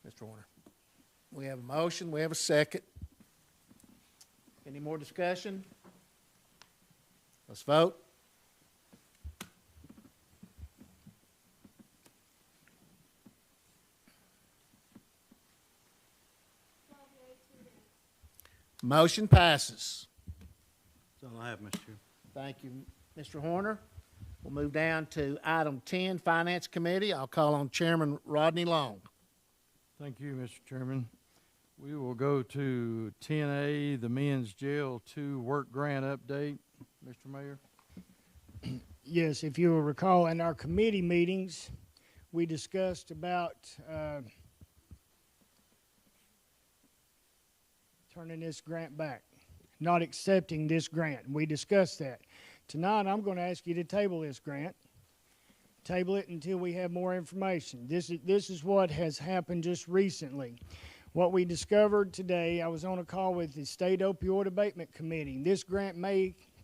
Mr. Warner, we have a motion, we have a second. Any more discussion? Let's vote. Motion passes. That's all I have, Mr. Chair. Thank you, Mr. Horner. We'll move down to item 10, Finance Committee. I'll call on Chairman Rodney Long. Thank you, Mr. Chairman. We will go to 10A, the Men's Jail 2 Work Grant Update. Mr. Mayor? Yes, if you will recall, in our committee meetings, we discussed about turning this grant back, not accepting this grant. We discussed that. Tonight, I'm going to ask you to table this grant. Table it until we have more information. This is what has happened just recently. What we discovered today, I was on a call with the State Opioid Abatement Committee. This grant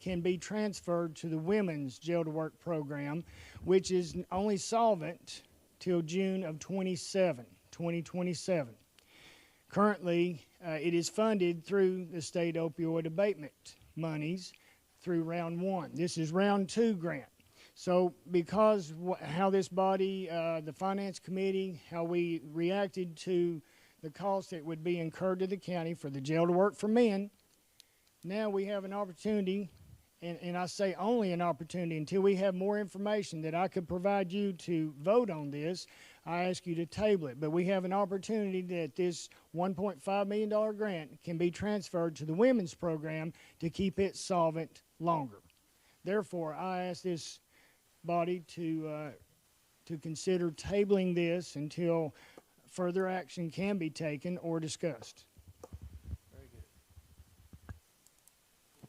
can be transferred to the Women's Jail to Work program, which is only solvent till June of 2027. Currently, it is funded through the State Opioid Abatement monies through round 1. This is round 2 grant. So because how this body, the Finance Committee, how we reacted to the cost that would be incurred to the county for the Jail to Work for Men, now we have an opportunity, and I say only an opportunity until we have more information that I could provide you to vote on this. I ask you to table it, but we have an opportunity that this $1.5 million grant can be transferred to the women's program to keep it solvent longer. Therefore, I ask this body to consider tabling this until further action can be taken or discussed.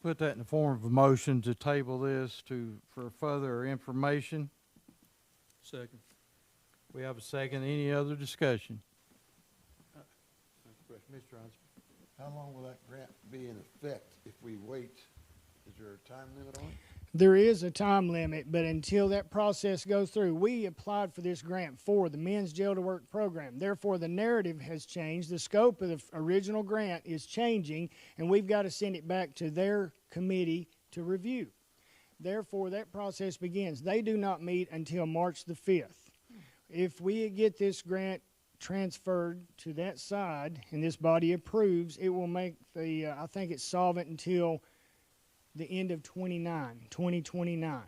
Put that in the form of a motion to table this for further information. Second. We have a second. Any other discussion? Mr. Osborne. How long will that grant be in effect if we wait? Is there a time limit on it? There is a time limit, but until that process goes through, we applied for this grant for the Men's Jail to Work program. Therefore, the narrative has changed. The scope of the original grant is changing, and we've got to send it back to their committee to review. Therefore, that process begins. They do not meet until March the 5th. If we get this grant transferred to that side and this body approves, it will make the, I think it's solvent until the end of 2029.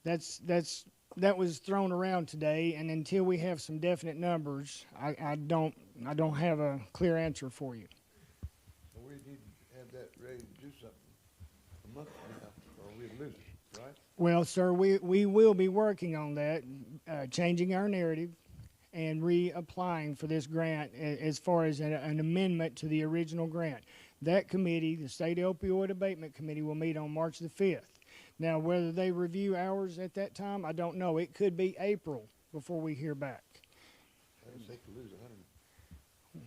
That was thrown around today, and until we have some definite numbers, I don't have a clear answer for you. Well, we need to have that ready to do something a month from now, or we'd lose it, right? Well, sir, we will be working on that, changing our narrative and reapplying for this grant as far as an amendment to the original grant. That committee, the State Opioid Abatement Committee, will meet on March the 5th. Now, whether they review ours at that time, I don't know. It could be April before we hear back. They could lose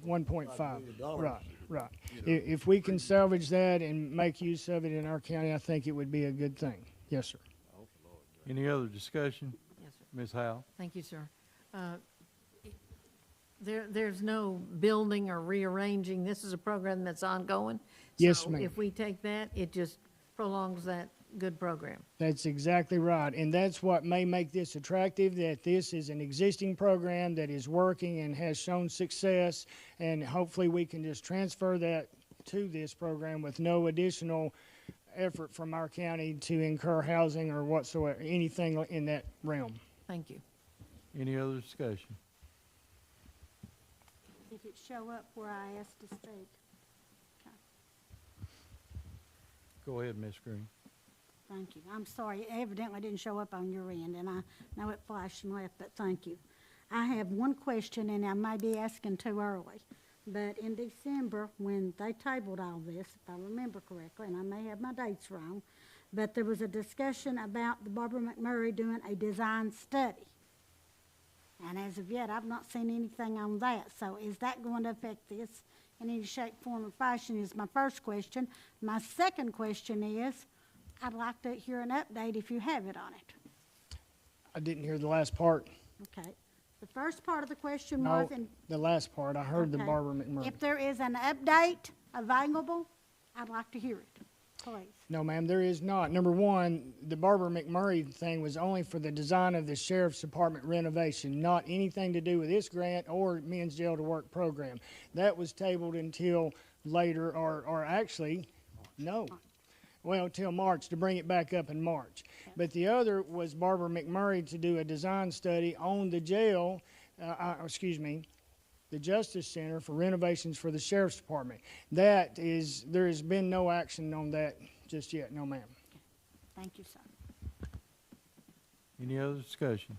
1.5. $100 Right. You know. If we can salvage that and make use of it in our county, I think it would be a good thing. Yes, sir. Any other discussion? Yes, sir. Ms. Howe? Thank you, sir. There's no building or rearranging. This is a program that's ongoing. Yes, So ma'am. if we take that, it just prolongs that good program. That's exactly right. And that's what may make this attractive, that this is an existing program that is working and has shown success. And hopefully we can just transfer that to this program with no additional effort from our county to incur housing or whatsoever, anything in that realm. Thank you. Any other discussion? If it show up where I asked to speak. Okay, Go ahead, Ms. Green. thank you. I'm sorry, it evidently didn't show up on your end, and I know it flashed and left, but thank you. I have one question, and I may be asking too early, but in December, when they tabled all this, if I remember correctly, and I may have my dates wrong, but there was a discussion about the Barbara McMurray doing a design study. And as of yet, I've not seen anything on that. So is that going to affect this in any shape, form, or fashion is my first question. My second question is, I'd like to hear an update if you have it on it. I didn't hear the last part. Okay. The first part of the question No, was, the last part. I heard the Okay. Barbara McMurray. if there is an update available, I'd like to hear it, please. No, ma'am, there is not. Number one, the Barbara McMurray thing was only for the design of the Sheriff's Department renovation, not anything to do with this grant or Men's Jail to Work program. That was tabled until later, or actually, no. Well, till March, to bring it back up in March. But the other was Barbara McMurray to do a design study on the jail, the Justice Center for renovations for the Sheriff's Department. There has been no action on that just yet, no ma'am. Thank you, sir. Any other discussion?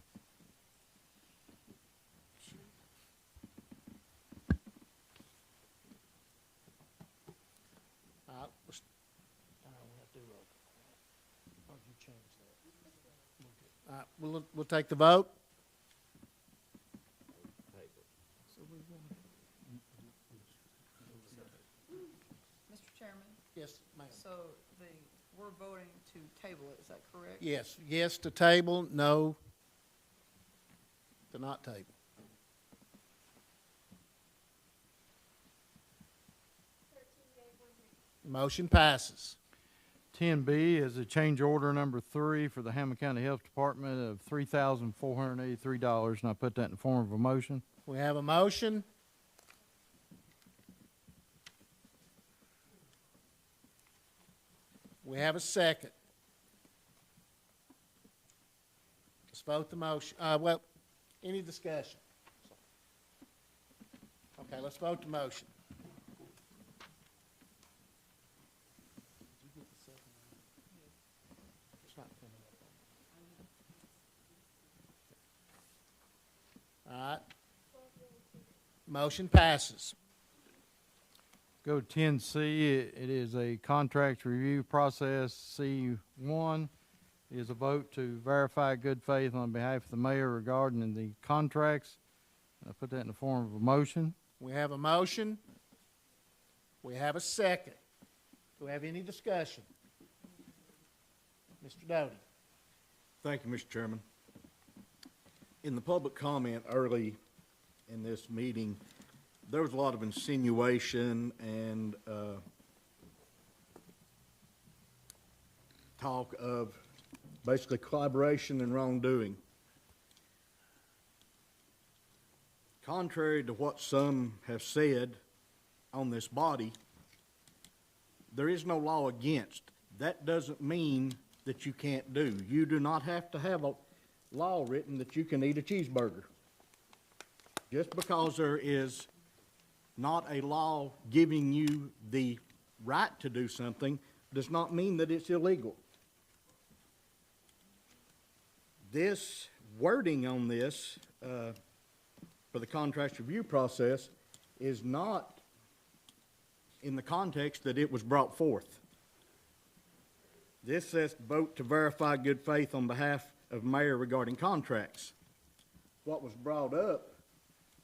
We'll take the vote. Mr. Chairman? Yes, ma'am. So we're voting to table it, is that correct? Yes, yes to table, no to not table. Motion passes. 10B is a change order number 3 for the Hamblen County Health Department of $3,483, and I put that in the form of a motion. We have a motion. We have a second. Let's vote the motion. Well, any discussion? Okay, let's vote the motion. Motion passes. Go to 10C, it is a contract review process. C1 is a vote to verify good faith on behalf of the mayor regarding the contracts. I put that in the form of a motion. We have a motion. We have a second. Do we have any discussion? Mr. Doty. Thank you, Mr. Chairman. In the public comment early in this meeting, there was a lot of insinuation and talk of basically collaboration and wrongdoing. Contrary to what some have said on this body, there is no law against. That doesn't mean that you can't do. You do not have to have a law written that you can eat a cheeseburger. Just because there is not a law giving you the right to do something does not mean that it's illegal. This wording on this for the contract review process is not in the context that it was brought forth. This says vote to verify good faith on behalf of mayor regarding contracts. What was brought up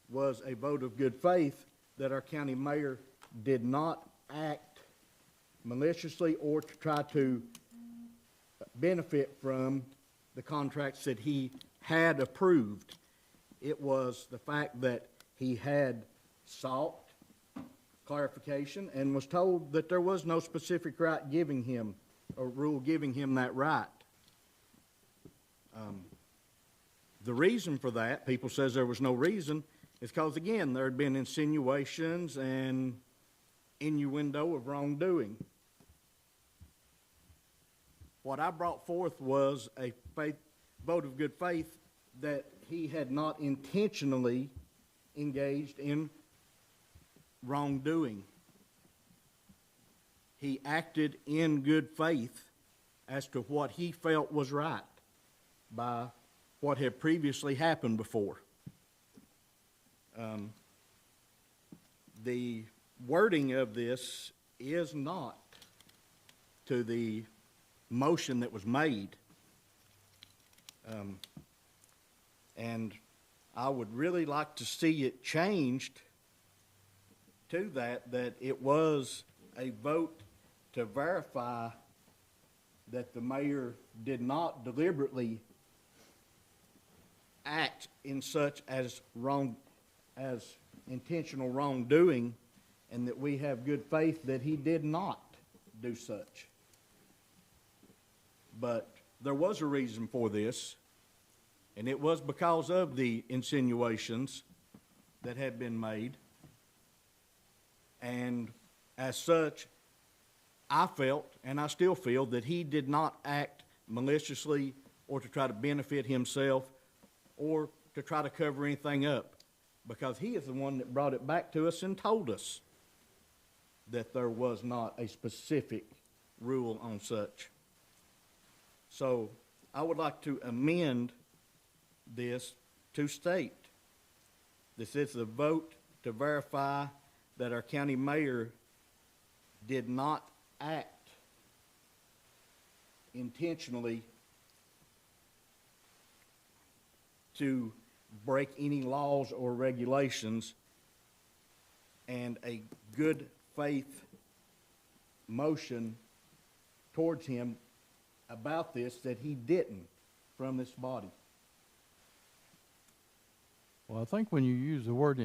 was a vote of good faith that our county mayor did not act maliciously or to try to benefit from the contracts that he had approved. It was the fact that he had sought clarification and was told that there was no specific right giving him, or rule giving him that right. The reason for that, people says there was no reason, is because, again, there had been insinuations and innuendo of wrongdoing. What I brought forth was a vote of good faith that he had not intentionally engaged in wrongdoing. He acted in good faith as to what he felt was right by what had previously happened before. The wording of this is not to the motion that was made. And I would really like to see it changed to that it was a vote to verify that the mayor did not deliberately act in such as intentional wrongdoing, and that we have good faith that he did not do such. But there was a reason for this, and it was because of the insinuations that had been made. And as such, I felt, and I still feel, that he did not act maliciously or to try to benefit himself or to try to cover anything up, because he is the one that brought it back to us and told us that there was not a specific rule on such. So I would like to amend this to state this is a vote to verify that our county mayor did not act intentionally to break any laws or regulations, and a good faith motion towards him about this that he didn't from this body. Well, I think when you use the word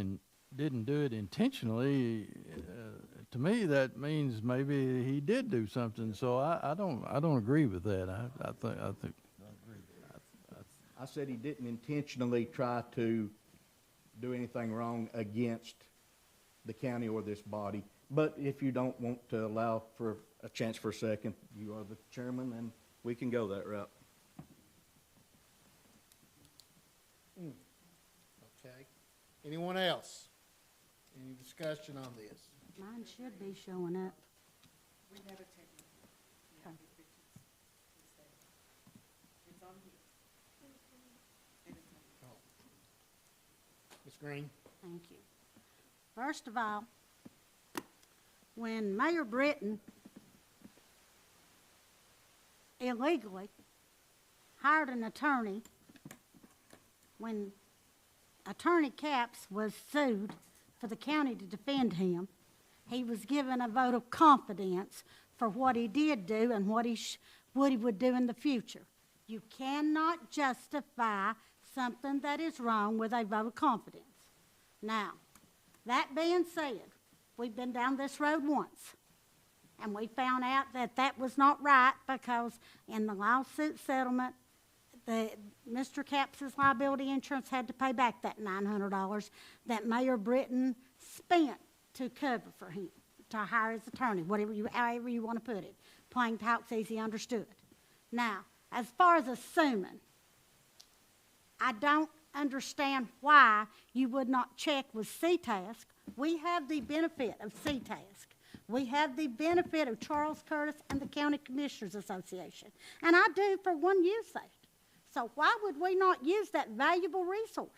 didn't do it intentionally, to me that means maybe he did do something. So I don't agree with that. I think I said he didn't intentionally try to do anything wrong against the county or this body. But if you don't want to allow for a chance for a second, you are the chairman, and we can go that route. Okay. Anyone else? Any discussion on this? Mine should be showing up. We have a technical. Okay. It's on here. Ms. Green? Thank you. First of all, when Mayor Britton illegally hired an attorney, when Attorney Capps was sued for the county to defend him, he was given a vote of confidence for what he did do and what he would do in the future. You cannot justify something that is wrong with a vote of confidence. Now, that being said, we've been down this road once, and we found out that that was not right because in the lawsuit settlement, Mr. Capps's liability insurance had to pay back that $900 that Mayor Britton spent to cover for him, to hire his attorney, however you want to put it. Plain talk's easy understood. Now, as far as assuming, I don't understand why you would not check with CTASC. We have the benefit of CTASC. We have the benefit of Charles Curtis and the County Commissioners Association. And I do, for one, use that. So why would we not use that valuable resource?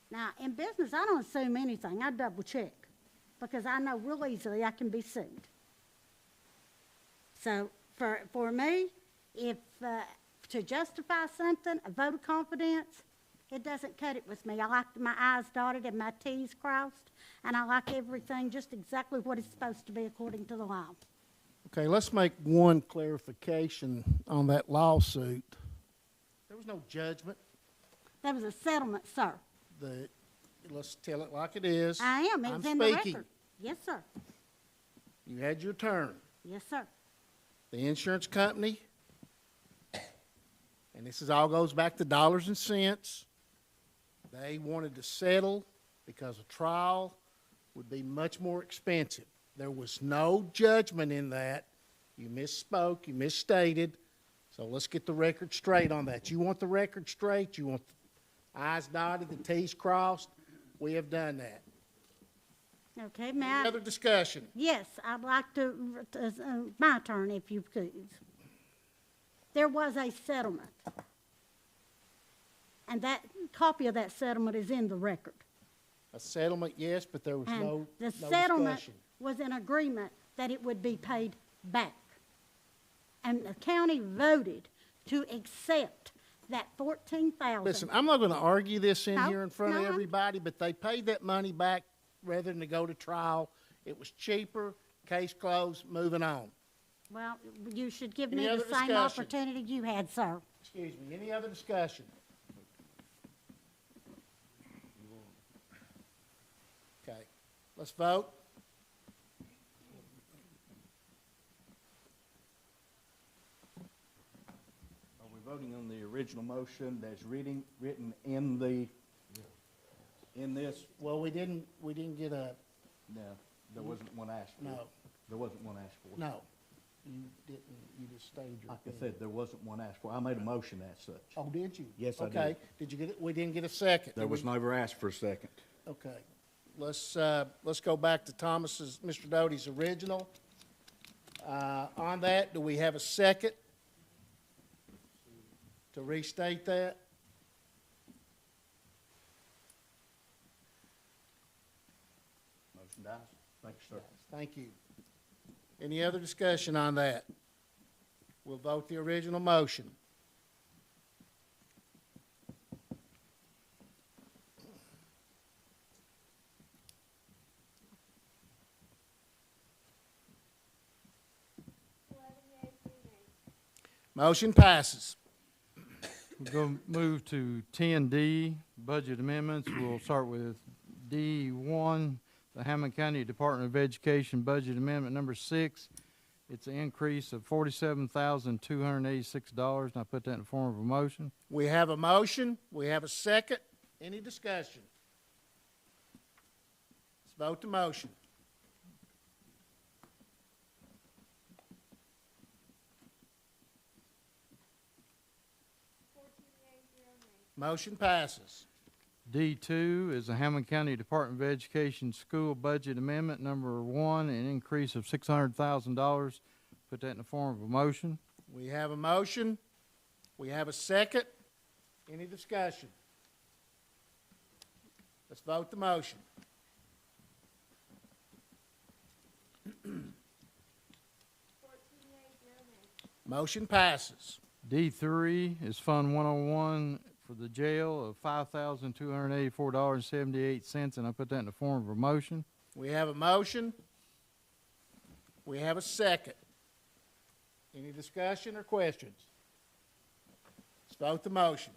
Now, in business, I don't assume anything. I double check because I know real easily I can be sued. So for me, if to justify something, a vote of confidence, it doesn't cut it with me. I like my I's dotted and my T's crossed, and I like everything just exactly what it's supposed to be according to the law. Okay, let's make one clarification on that lawsuit. There was no judgment. That was a settlement, sir. Let's tell it like it is. I am. It's in the record. Yes, sir. You had your turn. Yes, sir. The insurance company, and this all goes back to dollars and cents, they wanted to settle because a trial would be much more expensive. There was no judgment in that. You misspoke, you misstated, so let's get the record straight on that. You want the record straight, you want the I's dotted, the T's crossed, we have done that. Okay, may I? Any other discussion? Yes, I'd like to, my turn if you could. There was a settlement. And that copy of that settlement is in the record. A settlement, yes, but there was And no the settlement discussion. was an agreement that it would be paid back. And the county voted to accept that $14,000. Listen, I'm not going to argue this in No, here in front of no, everybody, but they paid that money back rather than to go to trial. It was cheaper, case closed, moving on. Well, you should give Any me the other same discussion? opportunity you had, sir. Excuse me, any other discussion? Okay, let's vote. Are we voting on the original motion that's written in this? Well, we didn't get a, No, there wasn't one asked for. no, There wasn't one asked for. no. You didn't, you just stated your Like I opinion. said, there wasn't one asked for. I made a motion as such. Oh, did you? Yes, I did. Okay, did you get it? We didn't get a second. There did was we? never asked for a second. Okay, let's go back to Mr. Doty's original. On that, do we have a second to restate that? Motion dies. Thank you, sir. Thank you. Any other discussion on that? We'll vote the original motion. Motion passes. We'll go move to 10D, budget amendments. We'll start with D1, the Hamblen County Department of Education budget amendment number 6. It's an increase of $47,286, and I put that in the form of a motion. We have a motion. We have a second. Any discussion? Let's vote the motion. Motion passes. D2 is the Hamblen County Department of Education school budget amendment number 1, an increase of $600,000. Put that in the form of a motion. We have a motion. We have a second. Any discussion? Let's vote the motion. Motion passes. D3 is Fund 101 for the jail of $5,284.78, and I put that in the form of a motion. We have a motion. We have a second. Any discussion or questions? Let's vote the motion.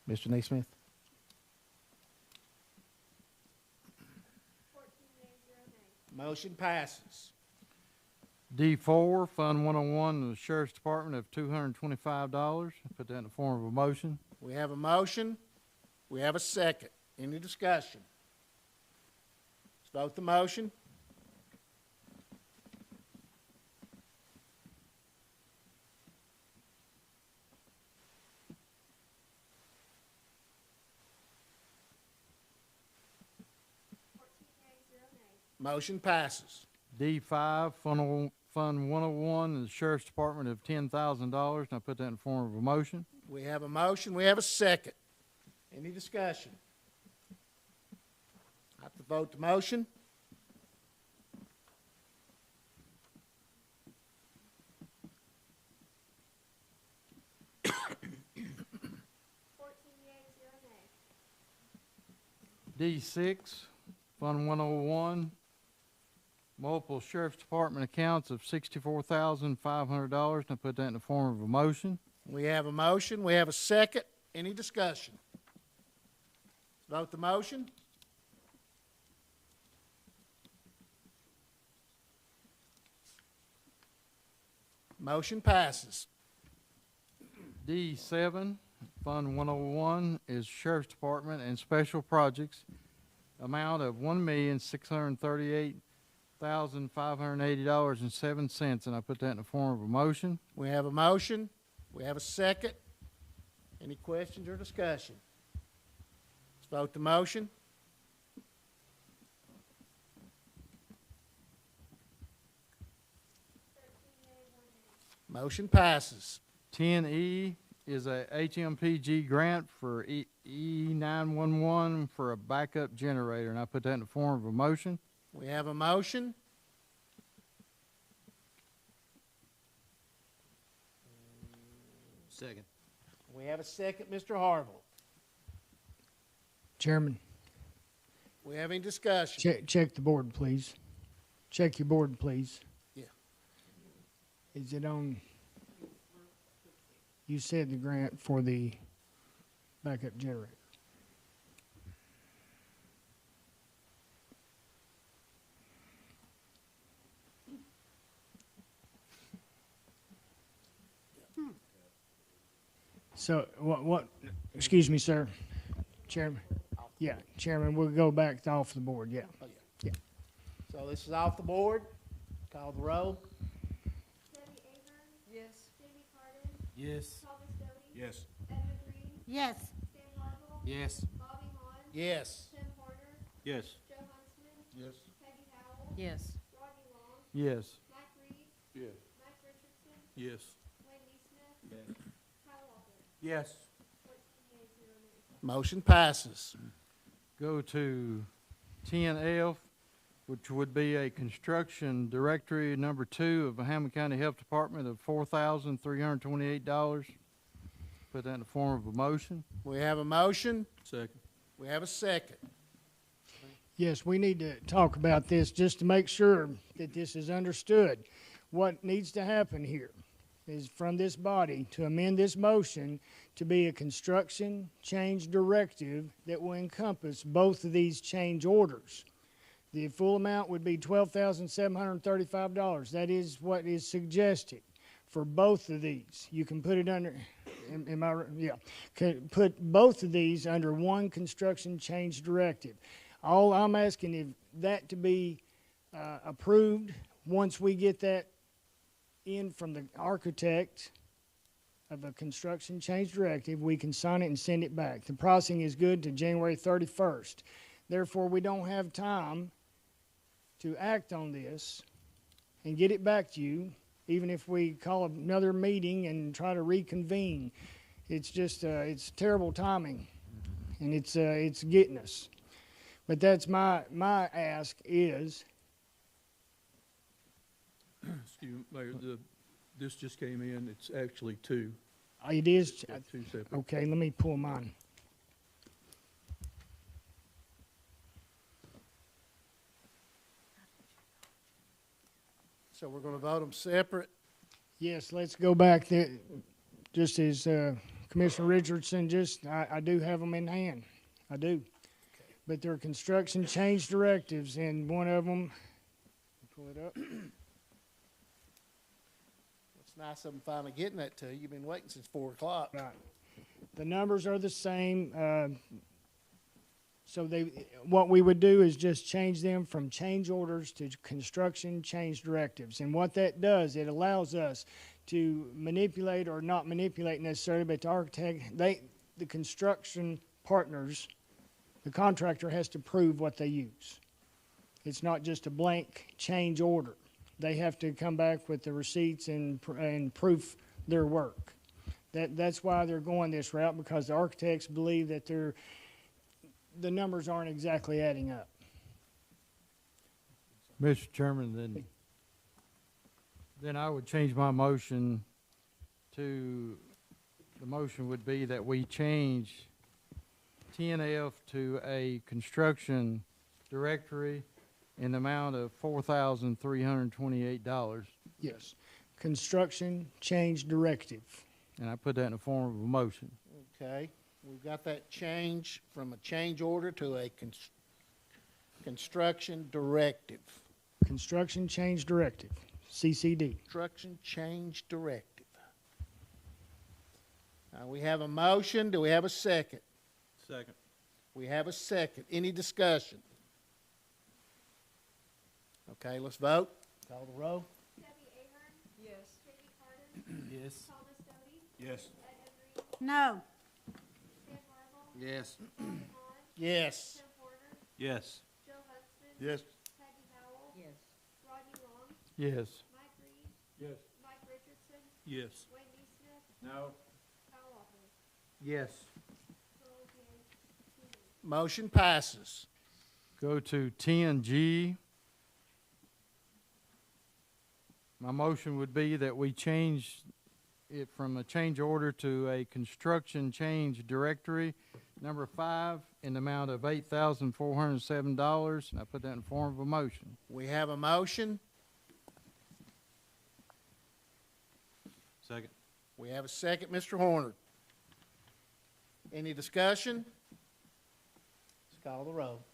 Mr. Naismith? Motion passes. D4, Fund 101 of the Sheriff's Department of $225. Put that in the form of a motion. We have a motion. We have a second. Any discussion? Let's vote the motion. Motion passes. D5, Fund 101 of the Sheriff's Department of $10,000. And I put that in the form of a motion. We have a motion. We have a second. Any discussion? I have to vote the motion. D6, Fund 101, multiple Sheriff's Department accounts of $64,500. And I put that in the form of a motion. We have a motion. We have a second. Any discussion? Let's vote the motion. Motion passes. D7, Fund 101 is Sheriff's Department and Special Projects, amount of $1,638,580.07, and I put that in the form of a motion. We have a motion. We have a second. Any questions or discussion? Let's vote the motion. Motion passes. 10E is a HMPG grant for E911 for a backup generator, and I put that in the form of a motion. We have a motion. Second. We have a second, Mr. Harville. Chairman, We have any discussion? check the board, please. Check your board, please. Yeah. Is it on? You said the grant for the backup generator. So what, excuse me, sir, Chairman. Yeah, Chairman, we'll go back to off the board, yeah. Oh, yeah. So this is off the board. Call the roll. Debbie Ahern, Yes. Jamie Carden, Yes. Thomas Doty, Yes. Edna Green, Yes. Sam Harville, Yes. Bobby Hahn, Yes. Tim Horner, Yes. Joe Huntsman, Yes. Peggy Howell, Yes. Rodney Long, Yes. Mike Reed, Yes. Mike Richardson, Yes. Wayne Neesmith, Yes. Kyle Walker, Yes. 14 yeas, 0 nays. Motion passes. Go to 10F, which would be a construction directory number 2 of the Hamblen County Health Department of $4,328. Put that in the form of a motion. We have a motion. Second. We have a second. Yes, we need to talk about this just to make sure that this is understood. What needs to happen here is from this body to amend this motion to be a construction change directive that will encompass both of these change orders. The full amount would be $12,735. That is what is suggested for both of these. You can put it under, am I, yeah, can put both of these under one construction change directive. All I'm asking is that to be approved. Once we get that in from the architect of a construction change directive, we can sign it and send it back. The pricing is good to January 31st. Therefore, we don't have time to act on this and get it back to you, even if we call another meeting and try to reconvene. It's just, it's terrible timing, and it's getting us. But that's my ask is, Excuse me, Mayor, this just came in, it's actually two. it is, Two separate. okay, let me pull mine. So we're going to vote them separate. Yes, let's go back there, just as Commissioner Richardson, I do have them in hand, I do. But they're construction change directives, and one of them, pull it up. It's nice of them finally getting that to you. You've been waiting since 4 o'clock. Right. The numbers are the same. So what we would do is just change them from change orders to construction change directives. And what that does, it allows us to manipulate, or not manipulate necessarily, but the architect, the construction partners, the contractor has to prove what they use. It's not just a blank change order. They have to come back with the receipts and proof their work. That's why they're going this route, because the architects believe that the numbers aren't exactly adding up. Mr. Chairman, then I would change my motion to, the motion would be that we change 10F to a construction directory in the amount of $4,328. Yes. Construction change directive. And I put that in the form of a motion. Okay, we've got that change from a change order to a construction directive. Construction change directive, CCD. Construction change directive. We have a motion. Do we have a second? Second. We have a second. Any discussion? Okay, let's vote. Call the roll. Debbie Ahern, Yes. Jamie Carter, Yes. Thomas Doty, Yes. Edna Green, No. Sam Marble, Yes. Bobby Hahn, Yes. Tim Porter, Yes. Joe Huntsman, Yes. Peggy Howell, Yes. Rodney Long, Yes. Mike Reed, Yes. Mike Richardson, Yes. Wayne Neesmith, No. Kyle Walker. Yes. 12 yeas, 2 nays. Motion passes. Go to 10G. My motion would be that we change it from a change order to a construction change directory, number 5, in the amount of $8,407, and I put that in the form of a motion. We have a motion. Second. We have a second, Mr. Horner. Any discussion? Let's call the roll.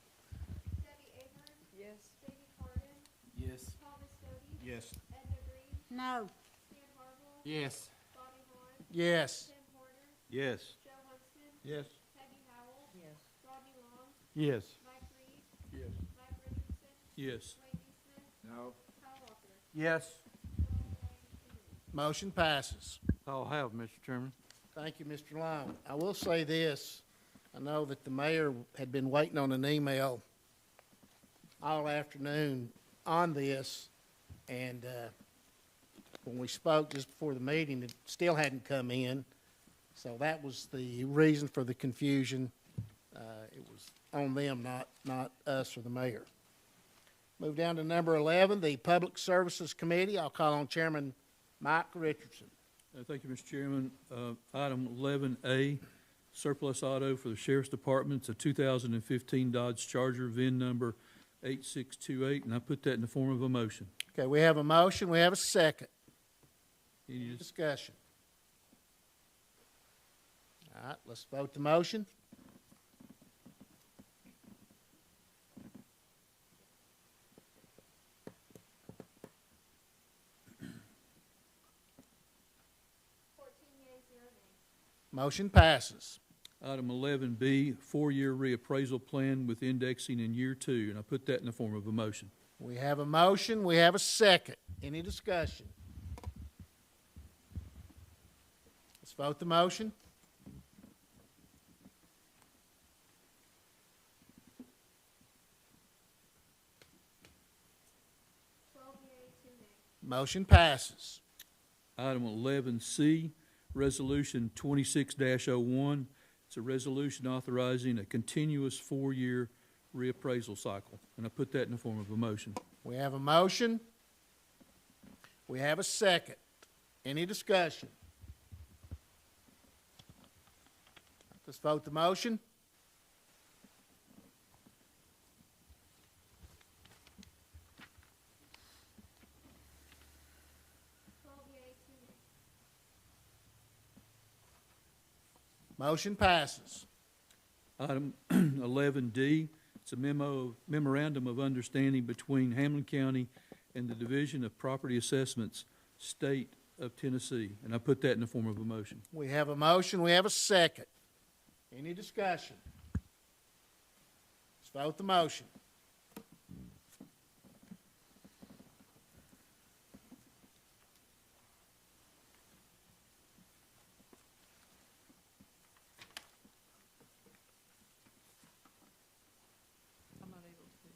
Debbie Ahern, Yes. Jamie Carter, Yes. Thomas Doty, Yes. Edna Green, No. Sam Marble, Yes. Bobby Hahn, Yes. Tim Porter, Yes. Joe Huntsman, Yes. Peggy Howell, Yes. Rodney Long, Yes. Mike Reed, Yes. Mike Richardson, Yes. Wayne Neesmith, No. Kyle Walker. Yes. 12 yeas, 2 nays. Motion passes. I'll have, Mr. Chairman. Thank you, Mr. Long. I will say this. I know that the mayor had been waiting on an email all afternoon on this, and when we spoke just before the meeting, it still hadn't come in. So that was the reason for the confusion. It was on them, not us or the mayor. Move down to number 11, the Public Services Committee. I'll call on Chairman Mike Richardson. Thank you, Mr. Chairman. Item 11A, surplus auto for the Sheriff's Department. It's a 2015 Dodge Charger, VIN number 8628, and I put that in the form of a motion. Okay, we have a motion. We have a second. Any Discussion. All right, let's vote the motion. Motion passes. Item 11B, four-year reappraisal plan with indexing in year 2, and I put that in the form of a motion. We have a motion. We have a second. Any discussion? Let's vote the motion. Motion passes. Item 11C, Resolution 26-01. It's a resolution authorizing a continuous four-year reappraisal cycle, and I put that in the form of a motion. We have a motion. We have a second. Any discussion? Let's vote the motion. Motion passes. Item 11D, it's a memorandum of understanding between Hamblen County and the Division of Property Assessments, State of Tennessee, and I put that in the form of a motion. We have a motion. We have a second. Any discussion? Let's vote the motion. I'm not able to.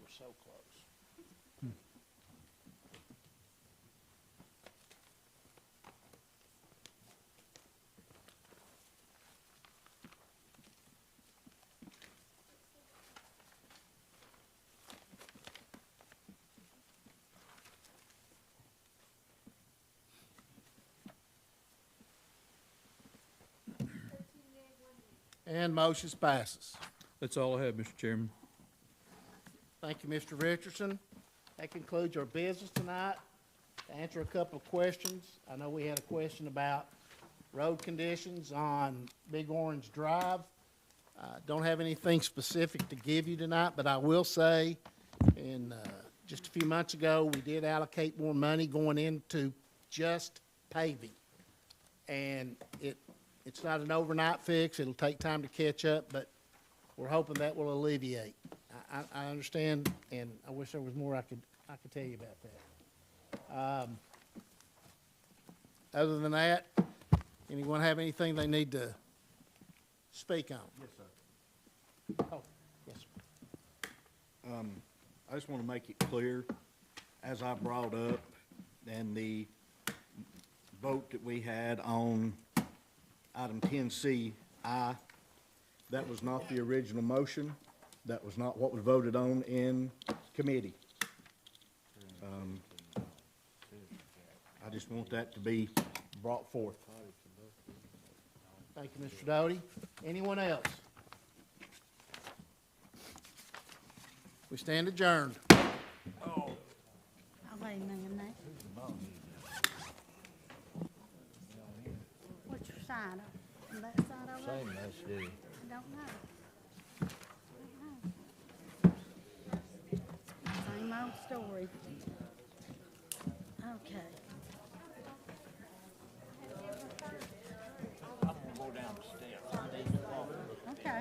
We're so close. And motion passes. That's all I have, Mr. Chairman. Thank you, Mr. Richardson. That concludes our business tonight. To answer a couple of questions, I know we had a question about road conditions on Big Orange Drive. Don't have anything specific to give you tonight, but I will say, just a few months ago, we did allocate more money going into just paving. And it's not an overnight fix. It'll take time to catch up, but we're hoping that will alleviate. I understand, and I wish there was more I could tell you about that. Other than that, anyone have anything they need to speak on? Yes, sir. Oh, yes, sir. I just want to make it clear, as I brought up, and the vote that we had on item 10C, that was not the original motion. That was not what was voted on in committee. I just want that to be brought forth. Thank you, Mr. Doty. Anyone else? We stand adjourned. Oh, wait a minute, Nate. Which side? On that side over there? Same message. I don't know. Same old story. Okay. I'm gonna go down the steps. Okay.